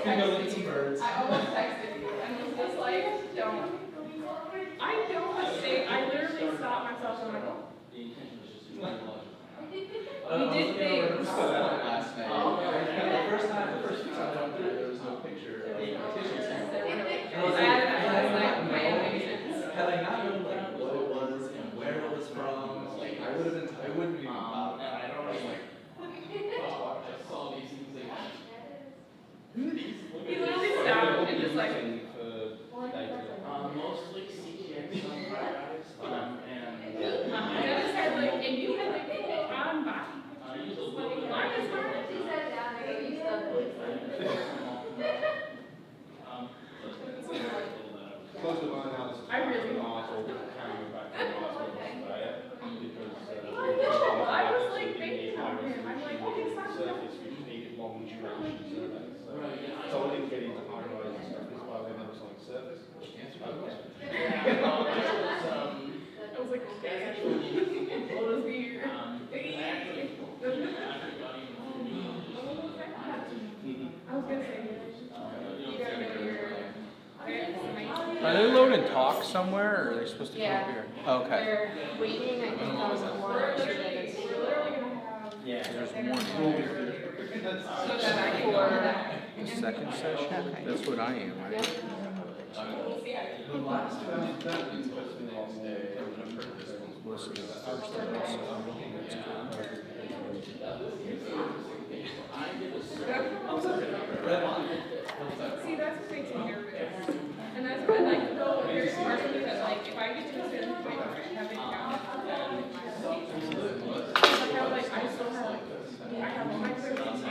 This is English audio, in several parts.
texted you. birds. I almost texted you and was just like, don't. I don't mistake. I literally stopped myself and I'm like, oh. You did things. Last night. The first few times I went through, there was no picture of the partitions. I added that last night in my animations. Had I not known like what it was and where it was from, like I wouldn't have even thought. And I don't know, like, I saw these things like. He literally stopped and just like. Mostly CGX on drives, and I just had like, and you had like on body. Mine is hard. Close to my house. I really also coming back from the hospital diet because I was like thinking of him. I'm like, okay, stop. surface which needed long duration surveys. So I didn't get into high rise and stuff. This is why they never saw the surface. I was like, okay. What was weird? I was gonna say, you gotta know your. Are they loading talk somewhere, or are they supposed to come up here? Oh, okay. They're waiting, I think, on one or two minutes. We're literally gonna have. Yeah, there's one here. For. The second session? That's what I am, right? The last two I've done is supposed to be the next day. Listen to the first one, so that's See, that's what makes me nervous. And that's what I like, though, there's part of me that, like, if I get to a certain point where I haven't gotten it, like, I still have, I have all my certificates.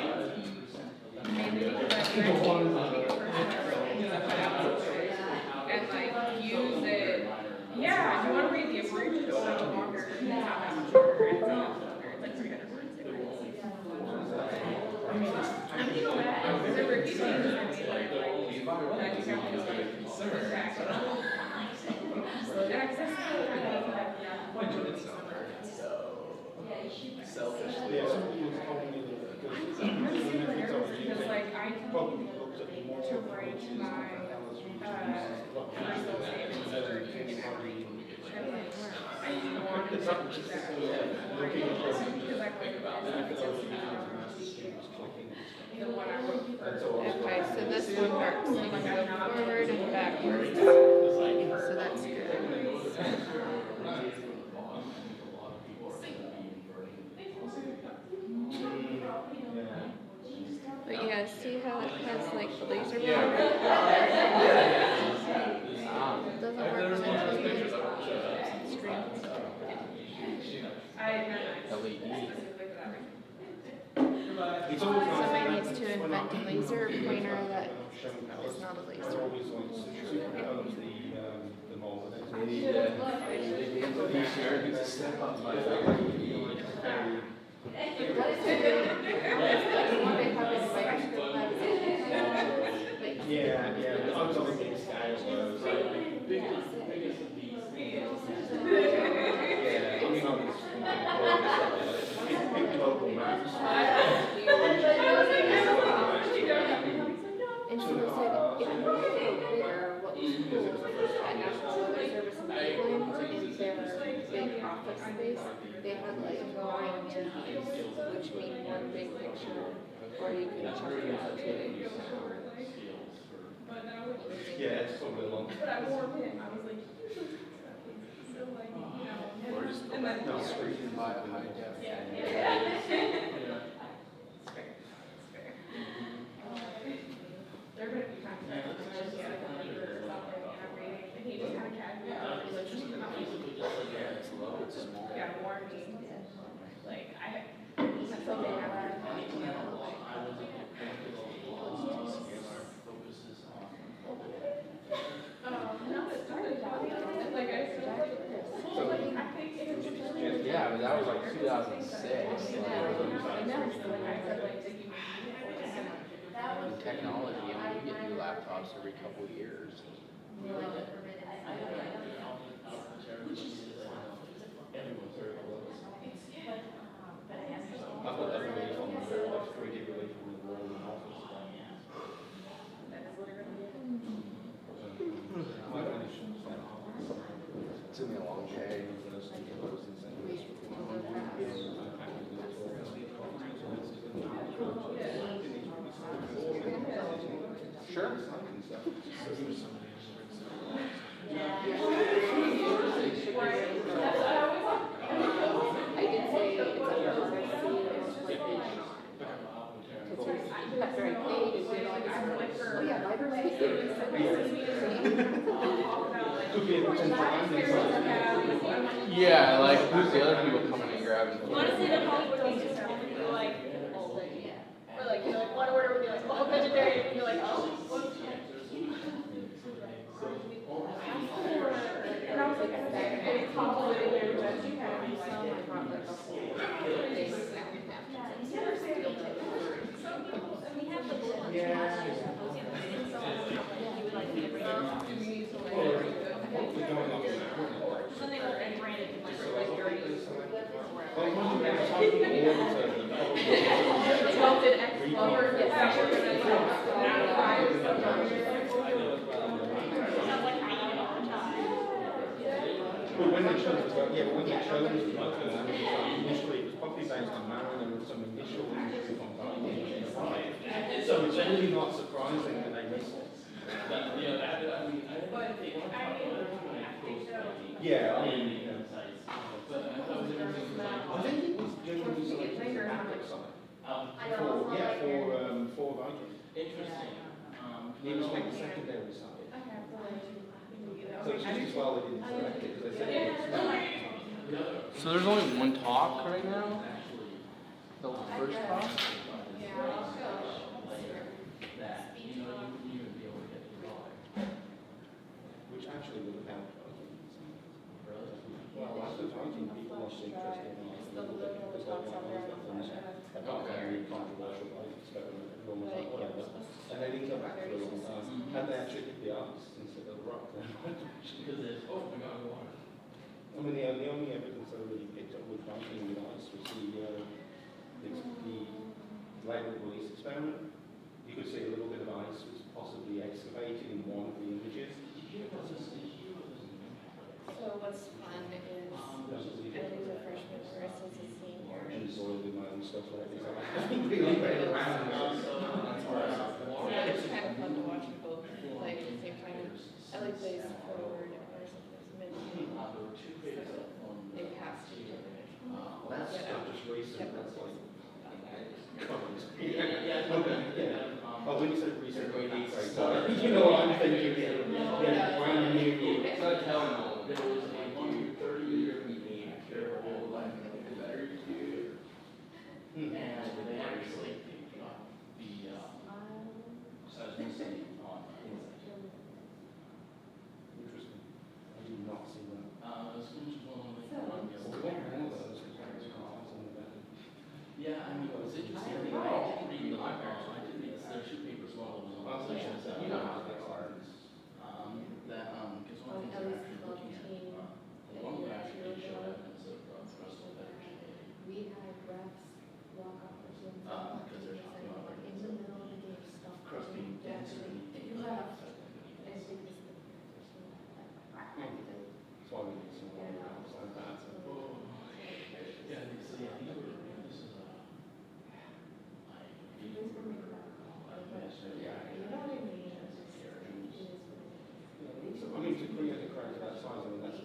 And then you can, like, actually take a person and, like, use it. Yeah, if you want to read the abridged, it'll have longer. It's not that much longer. It's not that much longer. It's like 300 words. I'm gonna go back. The review is gonna be like, that you got to like, super back. Selfishly. Yeah, some people told me that Because, like, I need to write my personal statements for union outreach. And, like, I want to do that. Because I think about that. The one I wrote first. Okay, so this one works. You can go forward and backwards. So that's good. But yeah, see how it has like the laser bar? It doesn't work on the screen. LED. Somebody needs to invent a laser pointer that is not a laser. Yeah, I was on the big scale, so it was like biggest of these. Yeah, I mean, I was big global maps. And she said, if you want to go bigger, what was cool at National Weather Service in Cleveland, in their big office space, they had like 9 TVs, which made one big picture, or you could chunk it out too. Yeah, it's probably long. But I warned him. I was like, so like, you know, Or just and then no screen by a high def. yeah. They're gonna be kind of and he just kind of casually Yeah, it's low, it's small. yeah, warned me. Like I that's something I no, it's started like I think Yeah, but that was like 2006. In technology, I mean, you get new laptops every couple of years. I've got that relief on the 3D relief on the wall in the office. Yeah, like who's the other people coming and grabbing food? Honestly, the Hollywood ones just sound like you're like, or like you're like one order would be like all vegetarian, and you're like, oh. And I was like, any compliment your veggie had you So I brought like a whole big snack napkins and steel tip. But when they chose it, when they chose it, initially it was probably based on Marin, there was some initial industry from so it's really not surprising that they missed it. Yeah, I mean, I think it was generally sort of Catholic side. For Vikings. Interesting. It was like the secondary side. So it's just as well they didn't select it, because they said it's So there's only one talk right now? The first talk? which actually would have helped Vikings. Well, after Viking, people lost interest in it a little bit because they got very controversial Viking experiment. Everyone was like, whatever. And they didn't go back for a long time. And they actually did the arts instead of the rock. Because it's, oh my God, water. I mean, the only evidence I really picked up with Viking with ice was the labour release experiment. You could see a little bit of ice was possibly excavated in one of the images. So what's fun is, Ellie's a freshman, Marissa's a senior. And soil with my own stuff like this. I think really played around. Yeah, it's kind of fun to watch them both play at the same time. Ellie plays forward and Marissa plays mid. They passed each other. That's just recent, that's like. Yeah. Oh, when you said recent, you know what I'm thinking, yeah, brand new. So I tell them, there was a 30-year meeting after a whole life better do. And they actually picked up the seismicity on insect. Interesting. I did not see that. As soon as one of the yeah, I mean, it was interesting. I didn't read the library. I did read the two papers while I was on the session. So, you know how they are. Because one of the things I'm actually looking at, one of them actually showed evidence of thrustal better shade. We had refs walk off the Zoom. Because they're talking about Like in the middle of the game, stop. crust being denser than You left. And because the That's why we need some more rounds like that. yeah, so yeah, these were, this is I mean, to create a crack that size, I mean, that's.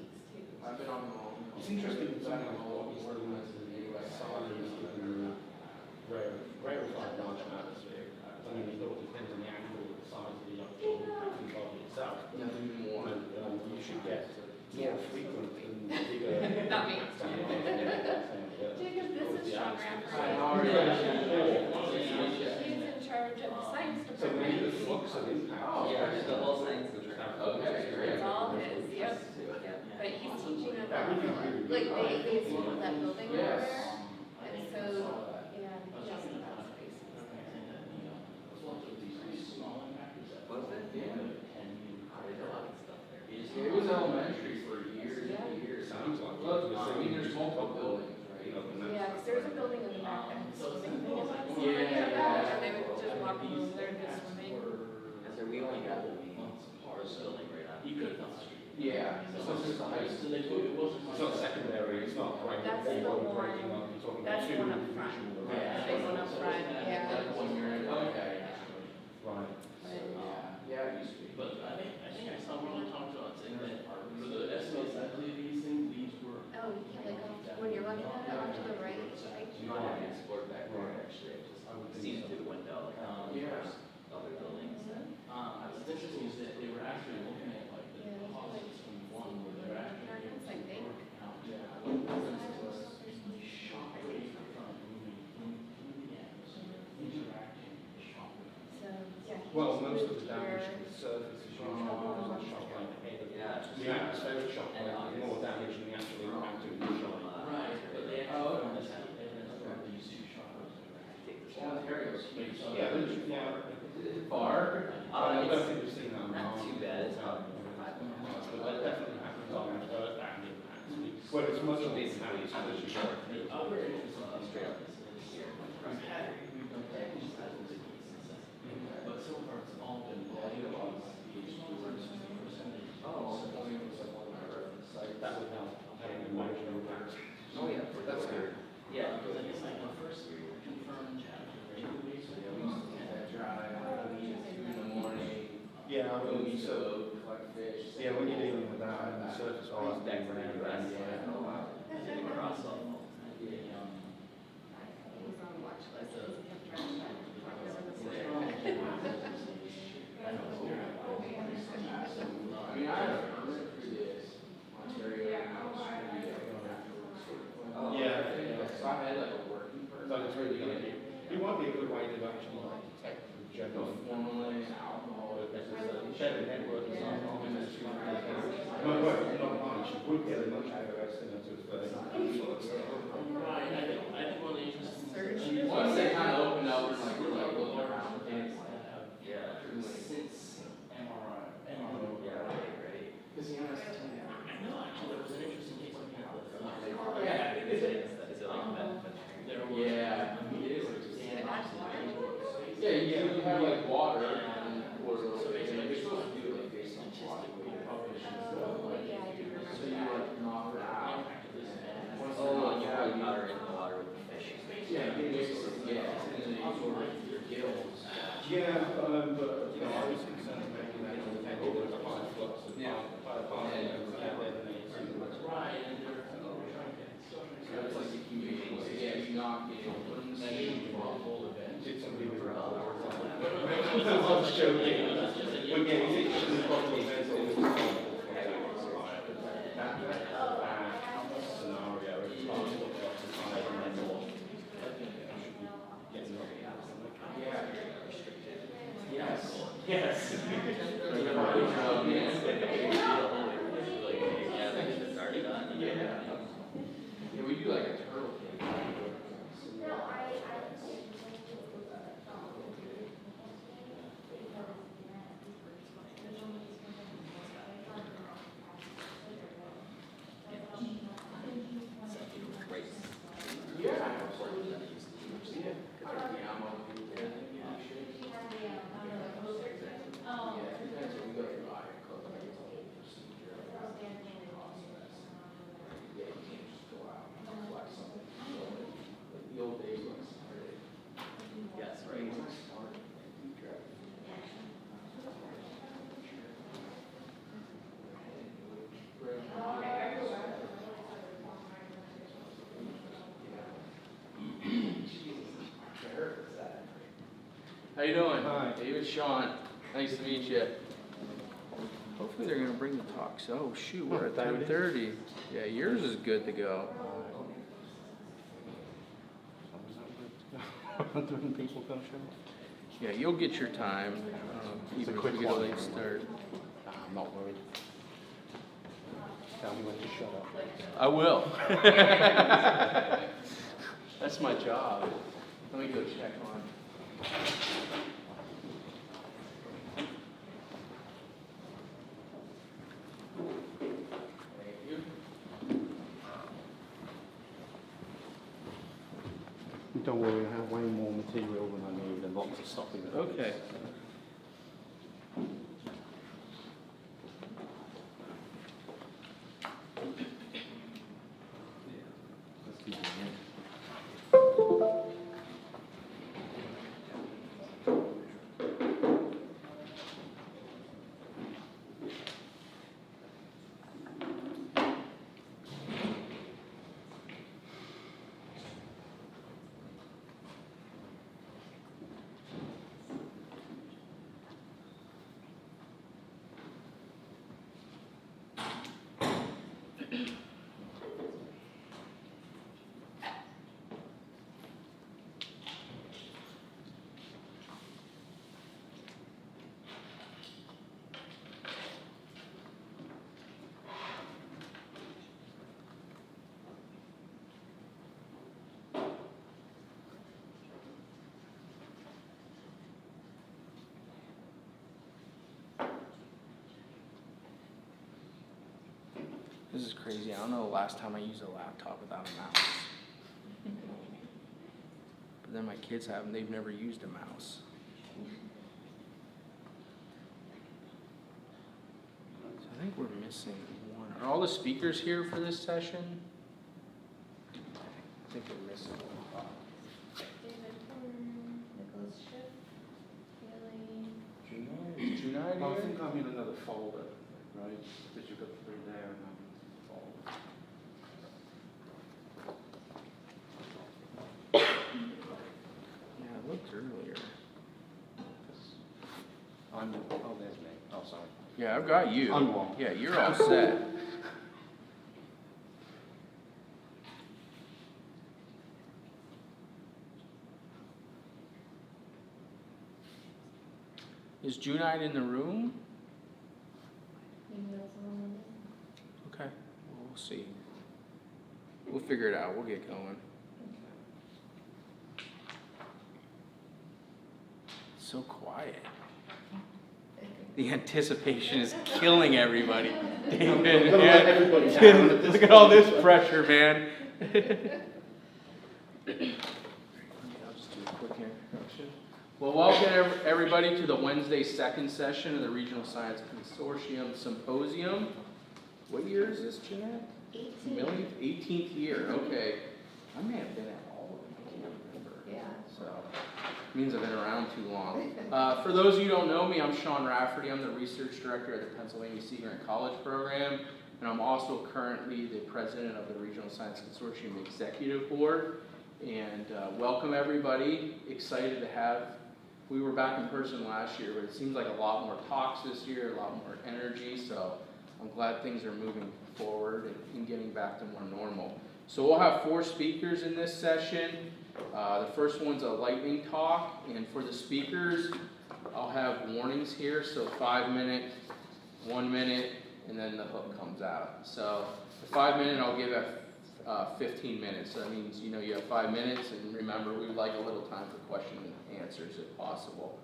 I've been on the roll. It's interesting to say like what he's doing as the size given rarefied margin atmosphere. I mean, it all depends on the angle, the size of the actual acting body itself. Nothing more. And you should get more frequent and bigger. Not me. Jacob, this is Sean Ramsey. He's in charge of the science So maybe the department. flux of impact. Oh, yeah, the whole thing's the track. Okay, It's all his, yep. But he's teaching about, like, they assembled that building over Yes. there. And so, yeah, just about space. Was it? Yeah. It was elementary for years and years. Sounds like. Look, I mean, there's multiple buildings, right? Yeah, because there's a building in the back that has swimming pool. Yeah. And they would just walk over there and go swimming. So we only got the building right on. You could not street. Yeah. So it's just a high So school. they told it wasn't. It's not secondary, it's not like. That's the one, that's the one up front. The big one up front, yeah. Like when you're in, okay. Right. Yeah, it used to be. But I think I saw one talk about saying that for the estimates, I believe these things, these were. Oh, yeah, like when you're looking at it off to the right, right? You might have to explore back there, actually, just seen through the window, like, Yeah. other buildings. What's interesting is that they were actually looking at like the deposits from one where they're actually. It's like they, Yeah. most of the damage to the surface is usually because of the shot line ahead of the atmospheric shot line, is more damage than the actual impact of the shot. Right, but they actually found this out, and it's from these two shots. Ontario's huge. Yeah, Far? I don't think we've seen that on Not too bad, it's not. but that definitely happens on Earth and impacts. Well, it's much of these impacts as you go through. The other interesting Australia is we've had, we've done technical sizes of cases, but so far it's all been volume of percentage. Oh. So volume was like one of my reference sites. That would help. Having a marginal impact. Oh, yeah, that's good. Yeah, because it's like the first confirmed chapter, right? We used to drive, leave in the morning. Yeah, I Go mean, eat so, collect fish. yeah, when you're dealing with that, and the surface Oh, was back when you were around, yeah. Oh, wow. Cross off. It was on watch list, it was kept track of. I mean, I had a permit for this, Ontario, Oh, Yeah. so I had like a working permit. So it's really gonna be, it might be a good way to actually like detect the general. Formally, alcohol, Better network is not on this. Not much, you would get a much better estimate of, Right, I think one of the interesting. Once they kind of opened up and like, we're like looking around things that have. Yeah. Since MRI. Yeah, right. Because the MS, I know, actually, there was an interesting case looking at the. Yeah, is it like that? Yeah, it is. Yeah, you have like water and water. So basically, you're supposed to do it like based on statistically, you probably should. So you like knock it out. Oh, you have water in the water with the fish. Yeah, you mix it, yeah, and then you sort of your gills. yeah, but, you know, I was concerned maybe that in the end, there was a high flux of pipe, Right, and they're, so it's like if you, yeah, you knock it, and then you for a whole event. did somebody with I was joking. But yeah, you see, the problem is that it was that scenario, it's hard to look up the time and then more. Yeah. Yes. Yes. Yeah, it's already done. Yeah, we do like a turtle cake. Great. Yeah. Yeah, I'm okay with that. Yeah, depends what we go through iron club, like it's a whole procedure, process. Yeah, you can't just go out and flex something. Like the old days when I started. Yes, right. When I started. How you doing? Hi. David, Sean. Nice to meet you. Hopefully they're gonna bring the talks. Oh, shoot, we're at 10:30. Yeah, yours is good to go. When people come show. Yeah, you'll get your time, even if we get a late start. I'm not worried. Tell me when to shut up. I will. That's my job. Let me go check on. Thank you. Don't worry, I have way more material than I need and lots of stuff in it. Okay. This is crazy. I don't know the last time I used a laptop without a mouse. But then my kids have, and they've never used a mouse. So I think we're missing one. Are all the speakers here for this session? I think we're missing one. David Horn, Nicholas Schiff, Haley. Is Junai I here? think I'm in another folder, right? Because you've got 3 there and I'm in a folder. Yeah, I looked earlier. Oh, there's me. Oh, sorry. Yeah, I've got you. I'm one. Yeah, you're all set. Is Junite in the room? Maybe that's the one. Okay, well, we'll see. We'll figure it out. We'll get going. So quiet. The anticipation is killing everybody. David, gonna let everybody down at this look at all this pressure, man. I'll just do a quick introduction. Well, welcome everybody to the Wednesday second session of the Regional Science Consortium Symposium. What year is this, Jeanette? 18th year, okay. I may have been at all of them, I can't remember. Yeah. So, means I've been around too long. For those of you who don't know me, I'm Sean Rafferty. I'm the Research Director at the Pennsylvania Senior and College Program, and I'm also currently the President of the Regional Science Consortium Executive Board. And welcome everybody, excited to have, we were back in person last year, but it seems like a lot more talks this year, a lot more energy, so I'm glad things are moving forward and getting back to more normal. So we'll have 4 speakers in this session. The first one's a lightning talk, and for the speakers, I'll have warnings here, so 5 minute, 1 minute, and then the hook comes out. So the 5 minute I'll give at 15 minutes, so that means you have 5 minutes, and remember we would like a little time for question and answers if possible.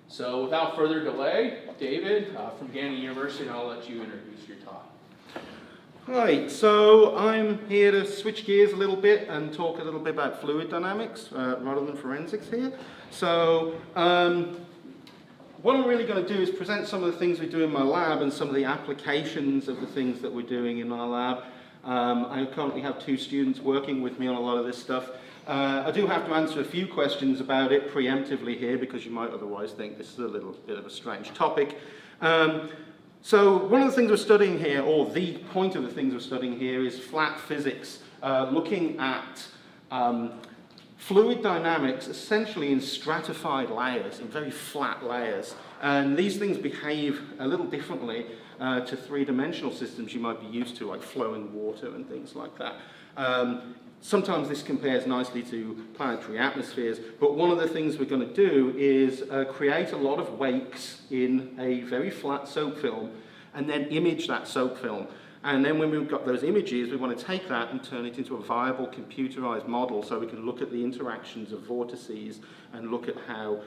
So without further delay, David from Gannon University, and I'll let you introduce your talk. Hi, so I'm here to switch gears a little bit and talk a little bit about fluid dynamics rather than forensics here. So what I'm really going to do is present some of the things we do in my lab and some of the applications of the things that we're doing in our lab. I currently have 2 students working with me on a lot of this stuff. I do have to answer a few questions about it preemptively here because you might otherwise think this is a little bit of a strange topic. So one of the things we're studying here, or the point of the things we're studying here, is flat physics, looking at fluid dynamics essentially in stratified layers, in very flat layers. And these things behave a little differently to 3-dimensional systems you might be used to, like flowing water and things like that. Sometimes this compares nicely to planetary atmospheres, but one of the things we're going to do is create a lot of wakes in a very flat soap film and then image that soap film. And then when we've got those images, we want to take that and turn it into a viable computerized model so we can look at the interactions of vortices and look at how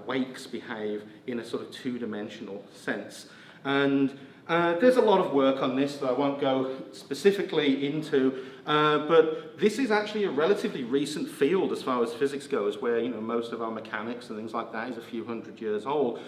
wakes behave in a sort of 2-dimensional sense. And there's a lot of work on this that I won't go specifically into, but this is actually a relatively recent field as far as physics goes, where most of our mechanics and things like that is a few hundred years old.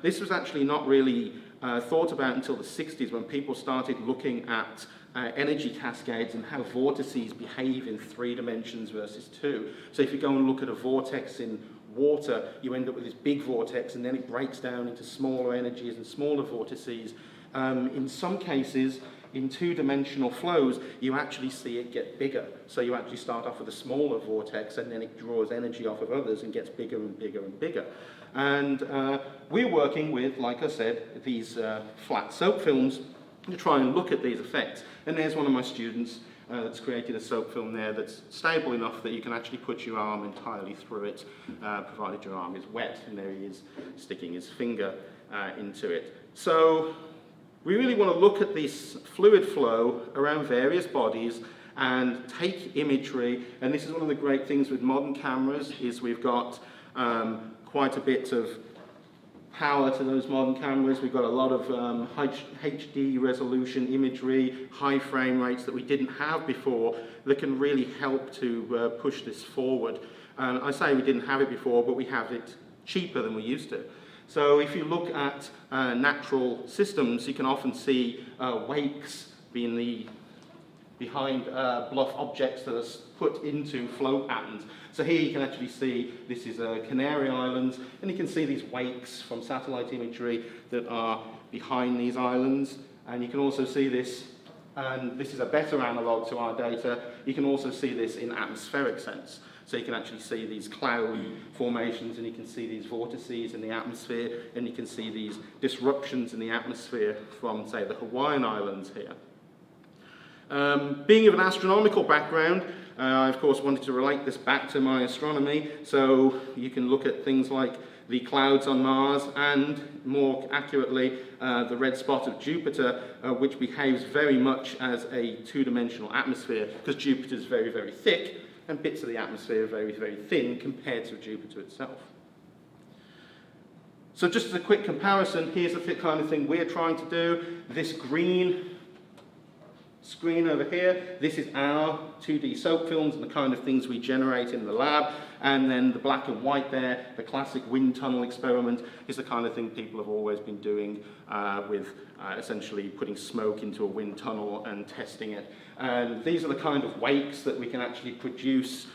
This was actually not really thought about until the 60s when people started looking at energy cascades and how vortices behave in 3 dimensions versus 2. So if you go and look at a vortex in water, you end up with this big vortex, and then it breaks down into smaller energies and smaller vortices. In some cases, in 2-dimensional flows, you actually see it get bigger. So you actually start off with a smaller vortex, and then it draws energy off of others and gets bigger and bigger and bigger. And we're working with, like I said, these flat soap films to try and look at these effects. And there's one of my students that's created a soap film there that's stable enough that you can actually put your arm entirely through it, provided your arm is wet, and there he is sticking his finger into it. So we really want to look at this fluid flow around various bodies and take imagery, and this is one of the great things with modern cameras, is we've got quite a bit of power to those modern cameras. We've got a lot of HD resolution imagery, high frame rates that we didn't have before that can really help to push this forward. I say we didn't have it before, but we have it cheaper than we used to. So if you look at natural systems, you can often see wakes behind bluff objects that are put into flow patterns. So here you can actually see this is Canary Islands, and you can see these wakes from satellite imagery that are behind these islands. And you can also see this, and this is a better analog to our data, you can also see this in atmospheric sense. So you can actually see these cloud formations, and you can see these vortices in the atmosphere, and you can see these disruptions in the atmosphere from, say, the Hawaiian Islands here. Being of an astronomical background, I of course wanted to relate this back to my astronomy, so you can look at things like the clouds on Mars and, more accurately, the red spot of Jupiter, which behaves very much as a two-dimensional atmosphere, because Jupiter is very, very thick, and bits of the atmosphere are very, very thin compared to Jupiter itself. So just as a quick comparison, here's the kind of thing we're trying to do. This green screen over here, this is our 2D soap films and the kind of things we generate in the lab. And then the black and white there, the classic wind tunnel experiment, is the kind of thing people have always been doing with essentially putting smoke into a wind tunnel and testing it. And these are the kind of wakes that we can actually produce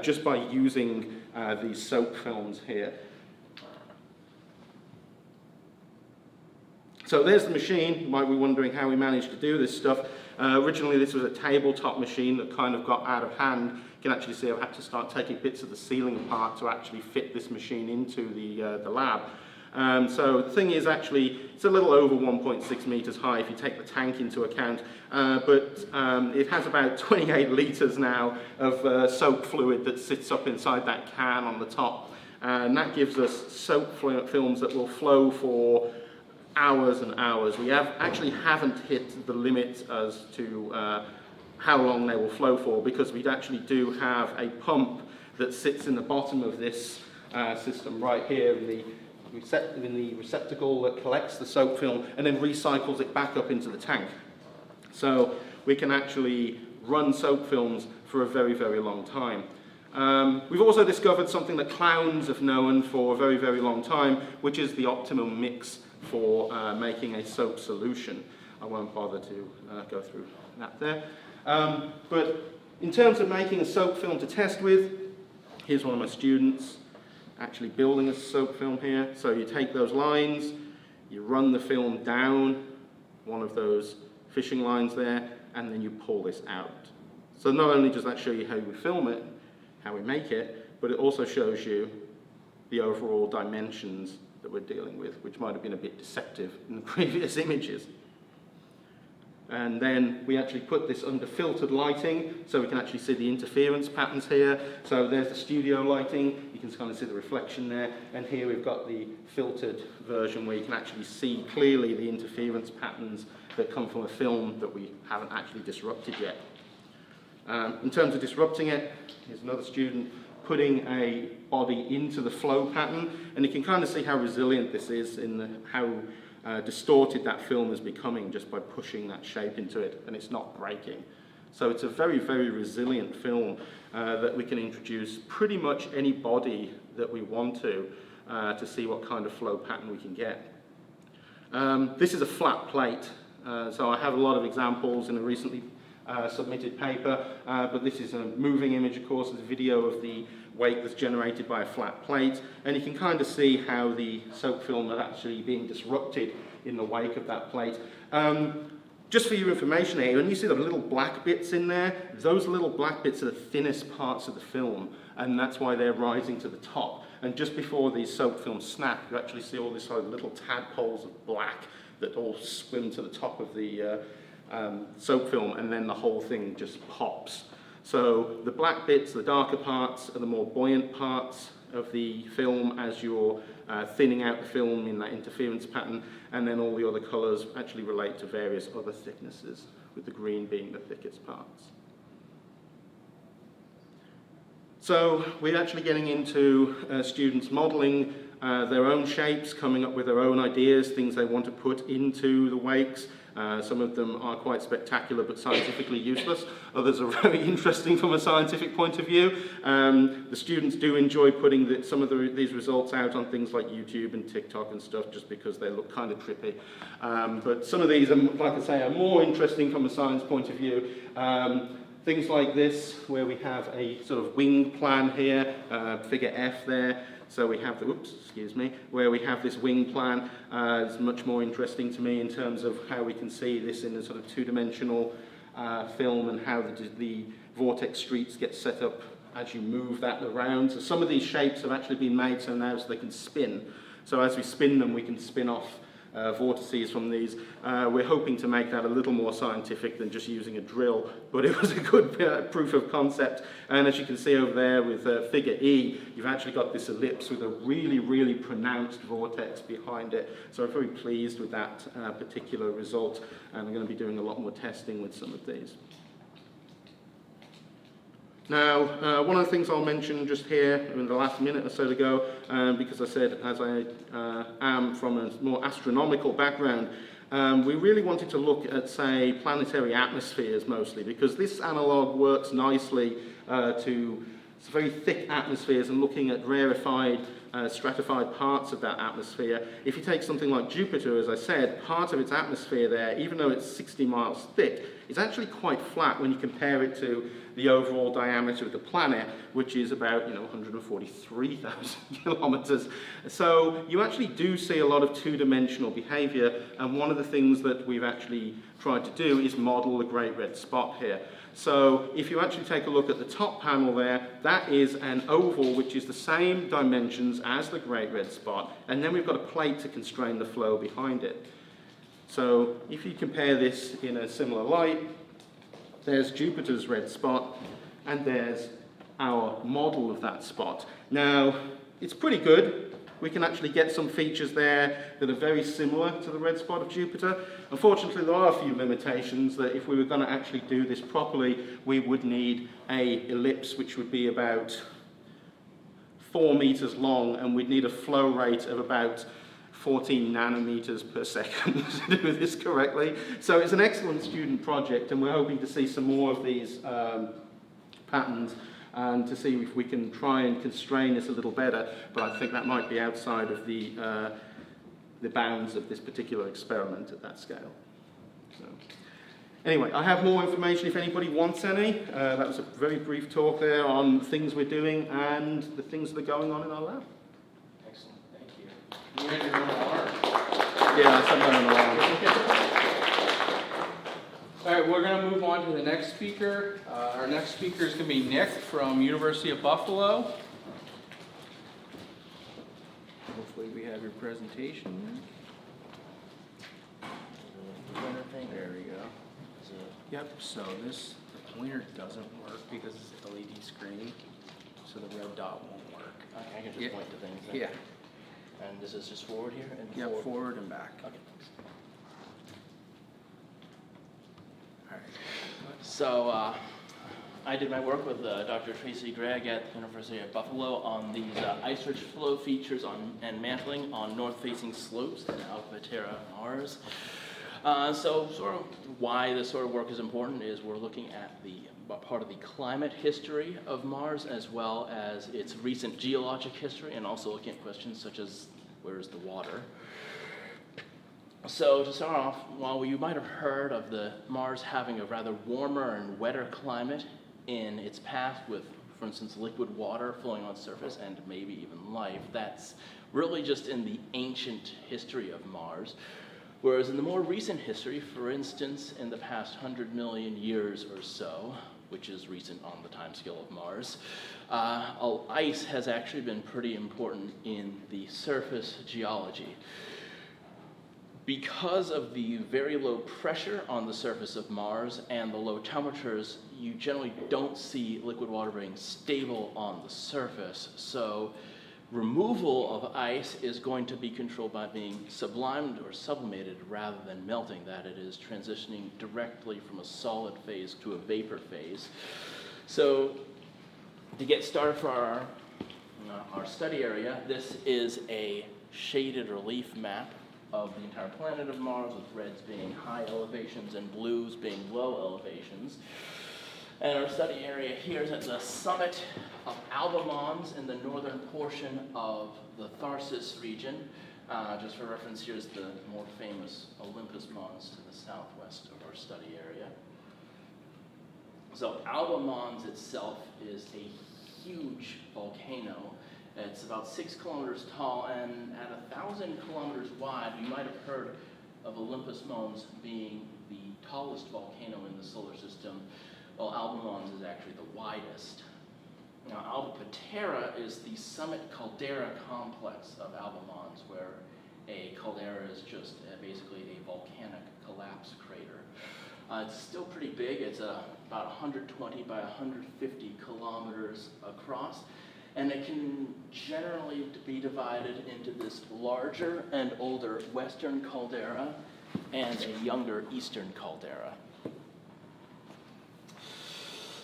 just by using these soap films here. So there's the machine. You might be wondering how we managed to do this stuff. Originally this was a tabletop machine that kind of got out of hand. You can actually see I've had to start taking bits of the ceiling apart to actually fit this machine into the lab. So the thing is actually, it's a little over 1.6 meters high if you take the tank into account, but it has about 28 liters now of soap fluid that sits up inside that can on the top. And that gives us soap films that will flow for hours and hours. We actually haven't hit the limit as to how long they will flow for, because we actually do have a pump that sits in the bottom of this system right here in the receptacle that collects the soap film and then recycles it back up into the tank. So we can actually run soap films for a very, very long time. We've also discovered something that clowns have known for a very, very long time, which is the optimum mix for making a soap solution. I won't bother to go through that there. But in terms of making a soap film to test with, here's one of my students actually building a soap film here. So you take those lines, you run the film down one of those fishing lines there, and then you pull this out. So not only does that show you how we film it, how we make it, but it also shows you the overall dimensions that we're dealing with, which might have been a bit deceptive in the previous images. And then we actually put this under filtered lighting, so we can actually see the interference patterns here. So there's the studio lighting, you can kind of see the reflection there, and here we've got the filtered version where you can actually see clearly the interference patterns that come from a film that we haven't actually disrupted yet. In terms of disrupting it, here's another student putting a body into the flow pattern, and you can kind of see how resilient this is in how distorted that film is becoming just by pushing that shape into it, and it's not breaking. So it's a very, very resilient film that we can introduce pretty much any body that we want to see what kind of flow pattern we can get. This is a flat plate, so I have a lot of examples in a recently submitted paper, but this is a moving image, of course. It's a video of the wake that's generated by a flat plate, and you can kind of see how the soap film is actually being disrupted in the wake of that plate. Just for your information here, when you see the little black bits in there, those little black bits are the thinnest parts of the film, and that's why they're rising to the top. And just before these soap films snap, you actually see all these little tadpoles of black that all swim to the top of the soap film, and then the whole thing just pops. So the black bits, the darker parts, are the more buoyant parts of the film as you're thinning out the film in that interference pattern, and then all the other colours actually relate to various other thicknesses, with the green being the thickest parts. So we're actually getting into students modelling their own shapes, coming up with their own ideas, things they want to put into the wakes. Some of them are quite spectacular but scientifically useless. Others are very interesting from a scientific point of view. The students do enjoy putting some of these results out on things like YouTube and TikTok and stuff just because they look kind of trippy. But some of these, like I say, are more interesting from a science point of view. Things like this, where we have a sort of wing plan here, figure F there. So we have where we have this wing plan. It's much more interesting to me in terms of how we can see this in a sort of two-dimensional film and how the vortex streets get set up as you move that around. So some of these shapes have actually been made so they can spin. So as we spin them, we can spin off vortices from these. We're hoping to make that a little more scientific than just using a drill, but it was a good proof of concept. And as you can see over there with figure E, you've actually got this ellipse with a really, really pronounced vortex behind it. So I'm very pleased with that particular result, and I'm going to be doing a lot more testing with some of these. Now, one of the things I'll mention just here in the last minute or so to go, because I said as I am from a more astronomical background, we really wanted to look at, say, planetary atmospheres mostly, because this analogue works nicely to very thick atmospheres and looking at rarefied, stratified parts of that atmosphere. If you take something like Jupiter, as I said, part of its atmosphere there, even though it's 60 miles thick, is actually quite flat when you compare it to the overall diameter of the planet, which is about 143,000 kilometers. So you actually do see a lot of two-dimensional behavior, and one of the things that we've actually tried to do is model the Great Red Spot here. So if you actually take a look at the top panel there, that is an oval which is the same dimensions as the Great Red Spot, and then we've got a plate to constrain the flow behind it. So if you compare this in a similar light, there's Jupiter's red spot, and there's our model of that spot. Now, it's pretty good. We can actually get some features there that are very similar to the red spot of Jupiter. Unfortunately, there are a few limitations that if we were going to actually do this properly, we would need an ellipse which would be about 4 meters long, and we'd need a flow rate of about 14 nanometers per second to do this correctly. So it's an excellent student project, and we're hoping to see some more of these patterns and to see if we can try and constrain this a little better, but I think that might be outside of the bounds of this particular experiment at that scale. So, anyway, I have more information if anybody wants any. That was a very brief talk there on things we're doing and the things that are going on in our lab. Excellent, thank you. You're in your own alarm. Yeah, I set my own alarm. All right, we're going to move on to the next speaker. Our next speaker is going to be Nick from University of Buffalo. Hopefully we have your presentation. There we go. Yep, so the pointer doesn't work because it's an LED screen, so the red dot won't work. I can just point to things then. Yeah. And this is just forward here? And Yep, forward and back. Okay, thanks. All right. So I did my work with Dr. Tracy Gregg at the University of Buffalo on these ice-rich flow features and mantling on north-facing slopes in Alpha Terra Mars. So sort of why this sort of work is important is we're looking at the part of the climate history of Mars as well as its recent geologic history, and also looking at questions such as where's the water. So to start off, while you might have heard of the Mars having a rather warmer and wetter climate in its past with, for instance, liquid water flowing on surface and maybe even life, that's really just in the ancient history of Mars. Whereas in the more recent history, for instance, in the past 100 million years or so, which is recent on the timescale of Mars, ice has actually been pretty important in the surface geology. Because of the very low pressure on the surface of Mars and the low temperatures, you generally don't see liquid water being stable on the surface. So removal of ice is going to be controlled by being sublimed or sublimated rather than melting, that it is transitioning directly from a solid phase to a vapor phase. So to get started for our our study area. This is a shaded relief map of the entire planet of Mars, with reds being high elevations and blues being low elevations. And our study area here is at the summit of Alba Mons in the northern portion of the Tharsis region. Just for reference, here's the more famous Olympus Mons to the southwest of our study area. So Alba Mons itself is a huge volcano. It's about 6 kilometers tall, and at 1,000 kilometers wide. You might have heard of Olympus Mons being the tallest volcano in the solar system. Well, Alba Mons is actually the widest. Now, Alba Patera is the summit caldera complex of Alba Mons, where a caldera is just basically a volcanic collapse crater. It's still pretty big. It's about 120 by 150 kilometers across, and it can generally be divided into this larger and older western caldera and a younger eastern caldera.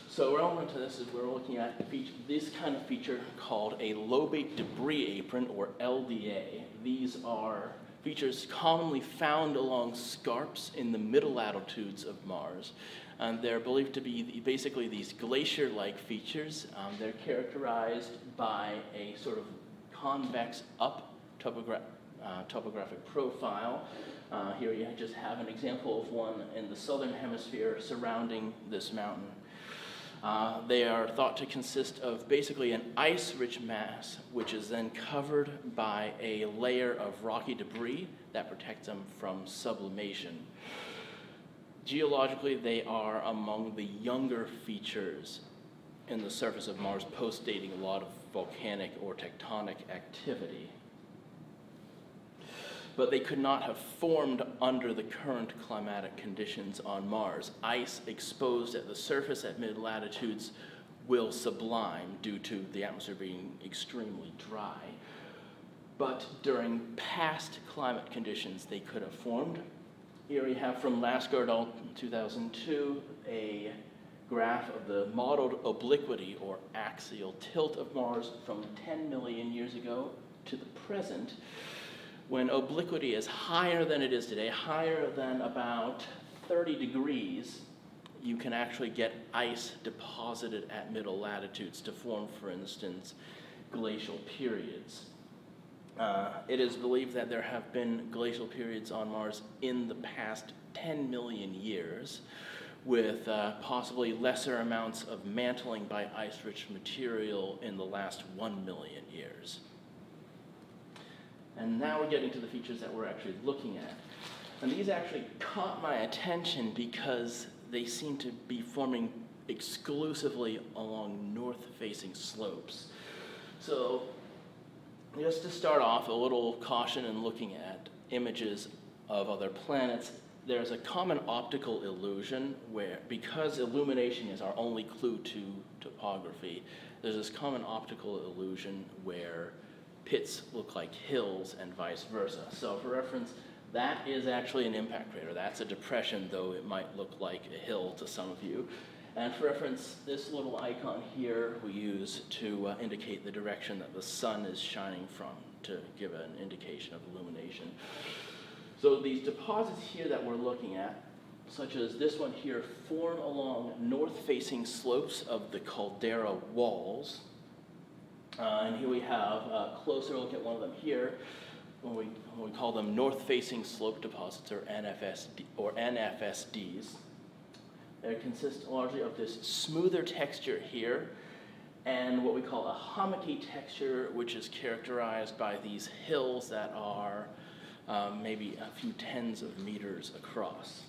So relevant to this is we're looking at this kind of feature called a lobate debris apron, or LDA. These are features commonly found along scarps in the middle latitudes of Mars. And they're believed to be basically these glacier-like features. They're characterized by a sort of convex up topographic profile. Here you just have an example of one in the southern hemisphere surrounding this mountain. They are thought to consist of basically an ice-rich mass, which is then covered by a layer of rocky debris that protects them from sublimation. Geologically, they are among the younger features in the surface of Mars, post-dating a lot of volcanic or tectonic activity. But they could not have formed under the current climatic conditions on Mars. Ice exposed at the surface at mid-latitudes will sublime due to the atmosphere being extremely dry. But during past climate conditions, they could have formed. Here we have from Lasgard 2002 a graph of the modeled obliquity, or axial tilt, of Mars from 10 million years ago to the present. When obliquity is higher than it is today, higher than about 30 degrees, you can actually get ice deposited at middle latitudes to form, for instance, glacial periods. It is believed that there have been glacial periods on Mars in the past 10 million years, with possibly lesser amounts of mantling by ice-rich material in the last 1 million years. And now we're getting to the features that we're actually looking at. And these actually caught my attention because they seem to be forming exclusively along north-facing slopes. So just to start off, a little caution in looking at images of other planets. There's a common optical illusion where, because illumination is our only clue to topography, there's this common optical illusion where pits look like hills and vice versa. So for reference, that is actually an impact crater. That's a depression, though it might look like a hill to some of you. And for reference, this little icon here we use to indicate the direction that the sun is shining from, to give an indication of illumination. So these deposits here that we're looking at, such as this one here, form along north-facing slopes of the caldera walls. And here we have a closer look at one of them here, when we call them north-facing slope deposits, or NFSDs. They consist largely of this smoother texture here, and what we call a hummocky texture, which is characterized by these hills that are maybe a few tens of meters across.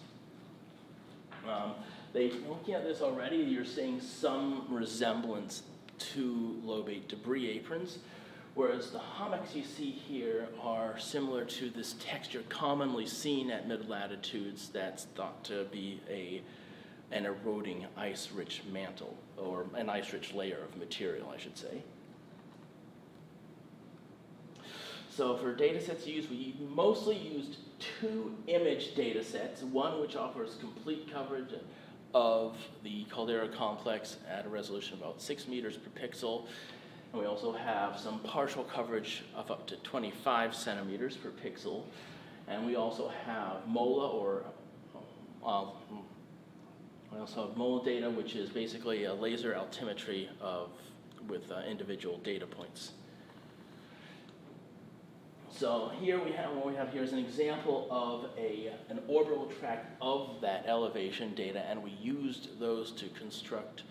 Looking at this already, you're seeing some resemblance to lobate debris aprons, whereas the hummocks you see here are similar to this texture commonly seen at mid-latitudes that's thought to be an eroding ice-rich mantle, or an ice-rich layer of material, I should say. So for data sets used, we mostly used 2 image data sets, one which offers complete coverage of the caldera complex at a resolution of about 6 meters per pixel, And we also have some partial coverage of up to 25 centimeters per pixel. And we also have MOLA, or we also have MOLA data, which is basically a laser altimetry with individual data points. So here what we have here is an example of an orbital tract of that elevation data, and we used those to construct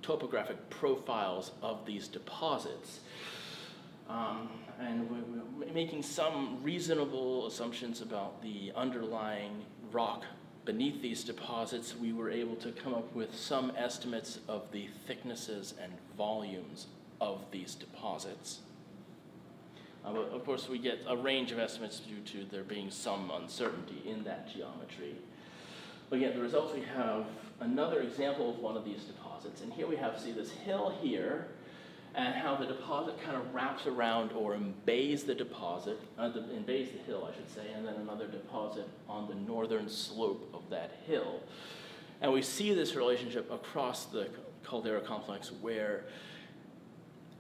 topographic profiles of these deposits. And we're making some reasonable assumptions about the underlying rock beneath these deposits. We were able to come up with some estimates of the thicknesses and volumes of these deposits. But of course, we get a range of estimates due to there being some uncertainty in that geometry. But again, the results, we have another example of one of these deposits. And here we have, see this hill here, and how the deposit kind of wraps around or embays the deposit, embays the hill, I should say, and then another deposit on the northern slope of that hill. And we see this relationship across the caldera complex, where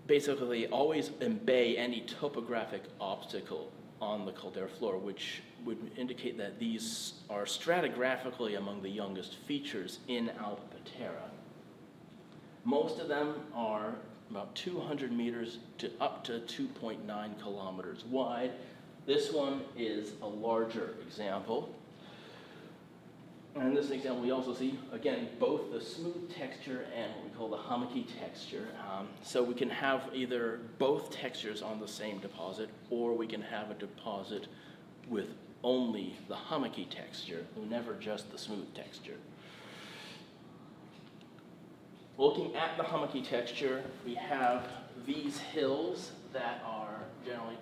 basically always embay any topographic obstacle on the caldera floor, which would indicate that these are stratigraphically among the youngest features in Alpha Patera. Most of them are about 200 meters to up to 2.9 kilometers wide. This one is a larger example. And in this example, we also see, again, both the smooth texture and what we call the hummocky texture. So we can have either both textures on the same deposit, or we can have a deposit with only the hummocky texture, never just the smooth texture. Looking at the hummocky texture, we have these hills that are generally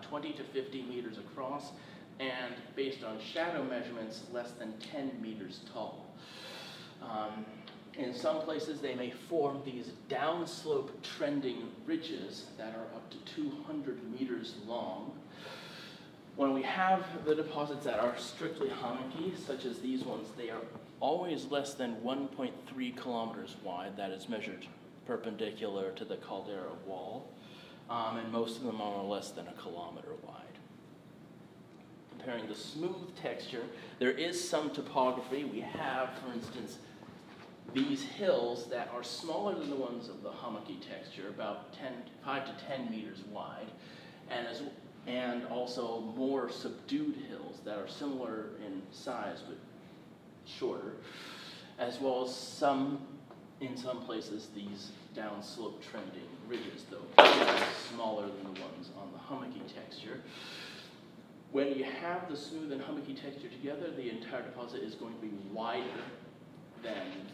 20 to 50 meters across, and based on shadow measurements, less than 10 meters tall. In some places, they may form these downslope trending ridges that are up to 200 meters long. When we have the deposits that are strictly hummocky, such as these ones, they are always less than 1.3 kilometers wide. That is measured perpendicular to the caldera wall. And most of them are less than a kilometer wide. Comparing the smooth texture, there is some topography. We have, for instance, these hills that are smaller than the ones of the hummocky texture, about 5 to 10 meters wide, and also more subdued hills that are similar in size but shorter, as well as in some places, these downslope trending ridges, though smaller than the ones on the hummocky texture. When you have the smooth and hummocky texture together, the entire deposit is going to be wider than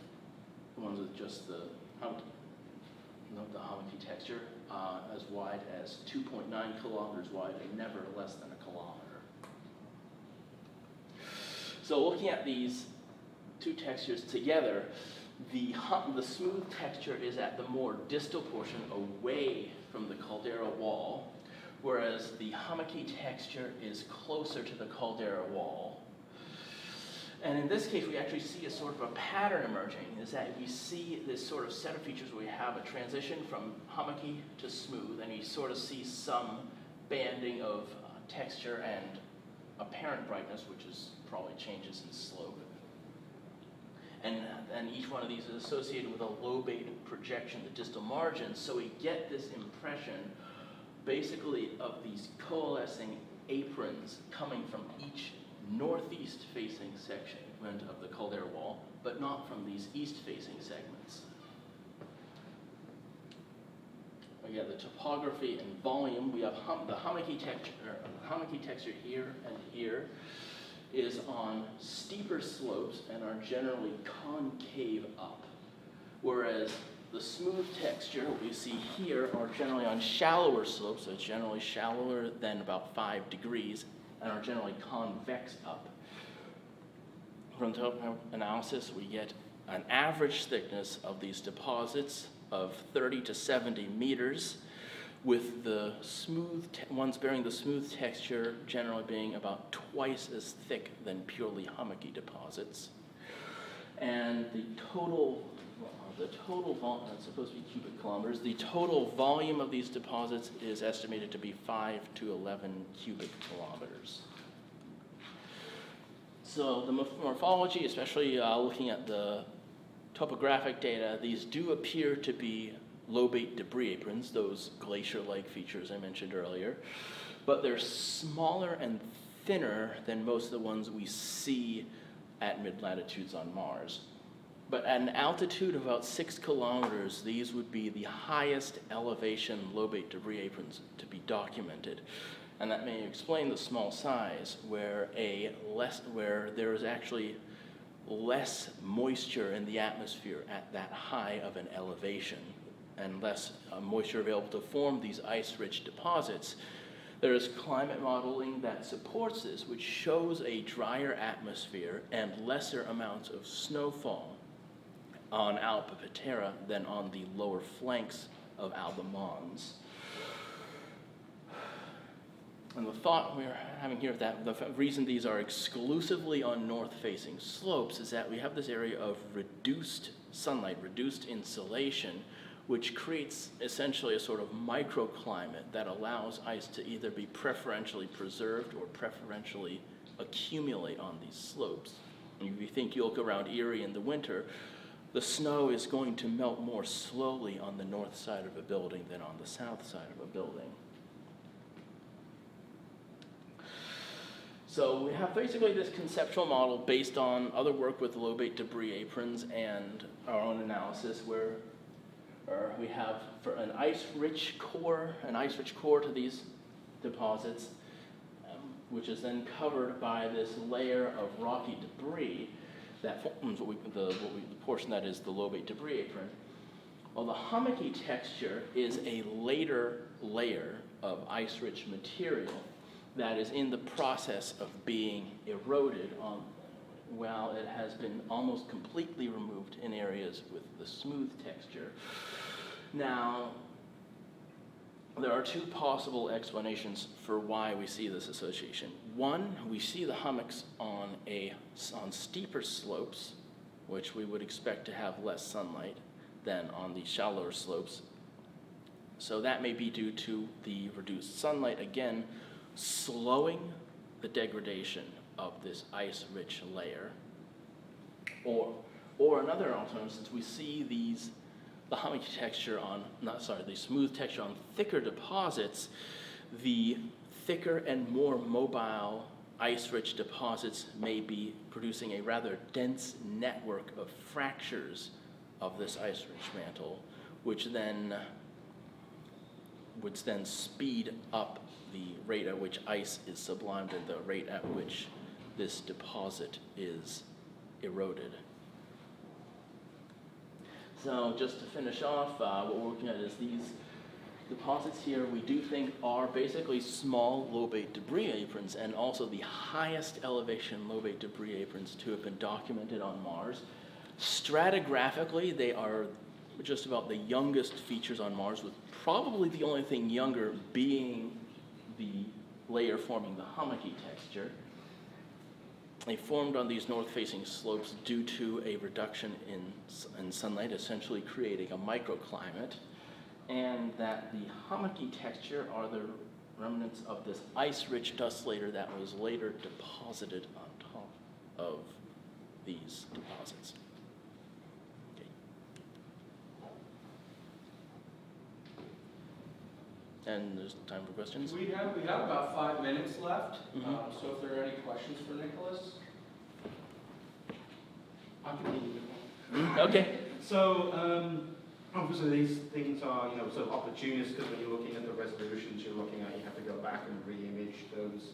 the ones with just the hummocky texture, as wide as 2.9 kilometers wide and never less than a kilometer. So looking at these two textures together, the smooth texture is at the more distal portion away from the caldera wall, whereas the hummocky texture is closer to the caldera wall. And in this case, we actually see a sort of a pattern emerging, is that we see this sort of set of features where we have a transition from hummocky to smooth, and you sort of see some banding of texture and apparent brightness, which is probably changes in slope. And each one of these is associated with a lobate projection, the distal margin, so we get this impression basically of these coalescing aprons coming from each northeast facing segment of the caldera wall, but not from these east facing segments. Again, the topography and volume, we have the hummocky texture here and here is on steeper slopes and are generally concave up, whereas the smooth texture we see here are generally on shallower slopes, so it's generally shallower than about 5 degrees, and are generally convex up. From topographic analysis, we get an average thickness of these deposits of 30 to 70 meters, with the ones bearing the smooth texture generally being about twice as thick than purely hummocky deposits. And the total the total volume, it's supposed to be cubic kilometers, the total volume of these deposits is estimated to be 5 to 11 cubic kilometers. So the morphology, especially looking at the topographic data, these do appear to be lobate debris aprons, those glacier-like features I mentioned earlier, but they're smaller and thinner than most of the ones we see at mid-latitudes on Mars. But at an altitude of about 6 kilometers, these would be the highest elevation lobate debris aprons to be documented. And that may explain the small size, where there is actually less moisture in the atmosphere at that high of an elevation, and less moisture available to form these ice-rich deposits. There is climate modeling that supports this, which shows a drier atmosphere and lesser amounts of snowfall on Alba Patera than on the lower flanks of Alba Mons. And the thought we're having here, that the reason these are exclusively on north-facing slopes is that we have this area of reduced sunlight, reduced insolation, which creates essentially a sort of microclimate that allows ice to either be preferentially preserved or preferentially accumulate on these slopes. And if you think you look around Erie in the winter, the snow is going to melt more slowly on the north side of a building than on the south side of a building. So we have basically this conceptual model based on other work with lobate debris aprons and our own analysis, where we have for an ice-rich core to these deposits, which is then covered by this layer of rocky debris that forms the portion that is the lobate debris apron. Well, the hummocky texture is a later layer of ice-rich material that is in the process of being eroded while it has been almost completely removed in areas with the smooth texture. Now, there are two possible explanations for why we see this association. One, we see the hummocks on steeper slopes, which we would expect to have less sunlight than on the shallower slopes. So that may be due to the reduced sunlight, again, slowing the degradation of this ice-rich layer. Or another alternative, since we see the hummocky texture the smooth texture on thicker deposits, the thicker and more mobile ice-rich deposits may be producing a rather dense network of fractures of this ice-rich mantle, which then speed up the rate at which ice is sublimed and the rate at which this deposit is eroded. So just to finish off, what we're looking at is these deposits here we do think are basically small lobate debris aprons, and also the highest elevation lobate debris aprons to have been documented on Mars. Stratigraphically, they are just about the youngest features on Mars, with probably the only thing younger being the layer forming the hummocky texture. They formed on these north-facing slopes due to a reduction in sunlight, essentially creating a microclimate, and that the hummocky texture are the remnants of this ice-rich dust layer that was later deposited on top of these deposits. Okay. And there's time for questions. We have about 5 minutes left. So if there are any questions for Nicholas. I can leave it. Okay. So, obviously these things are, sort of opportunistic, because when you're looking at the resolutions you have to go back and re-image those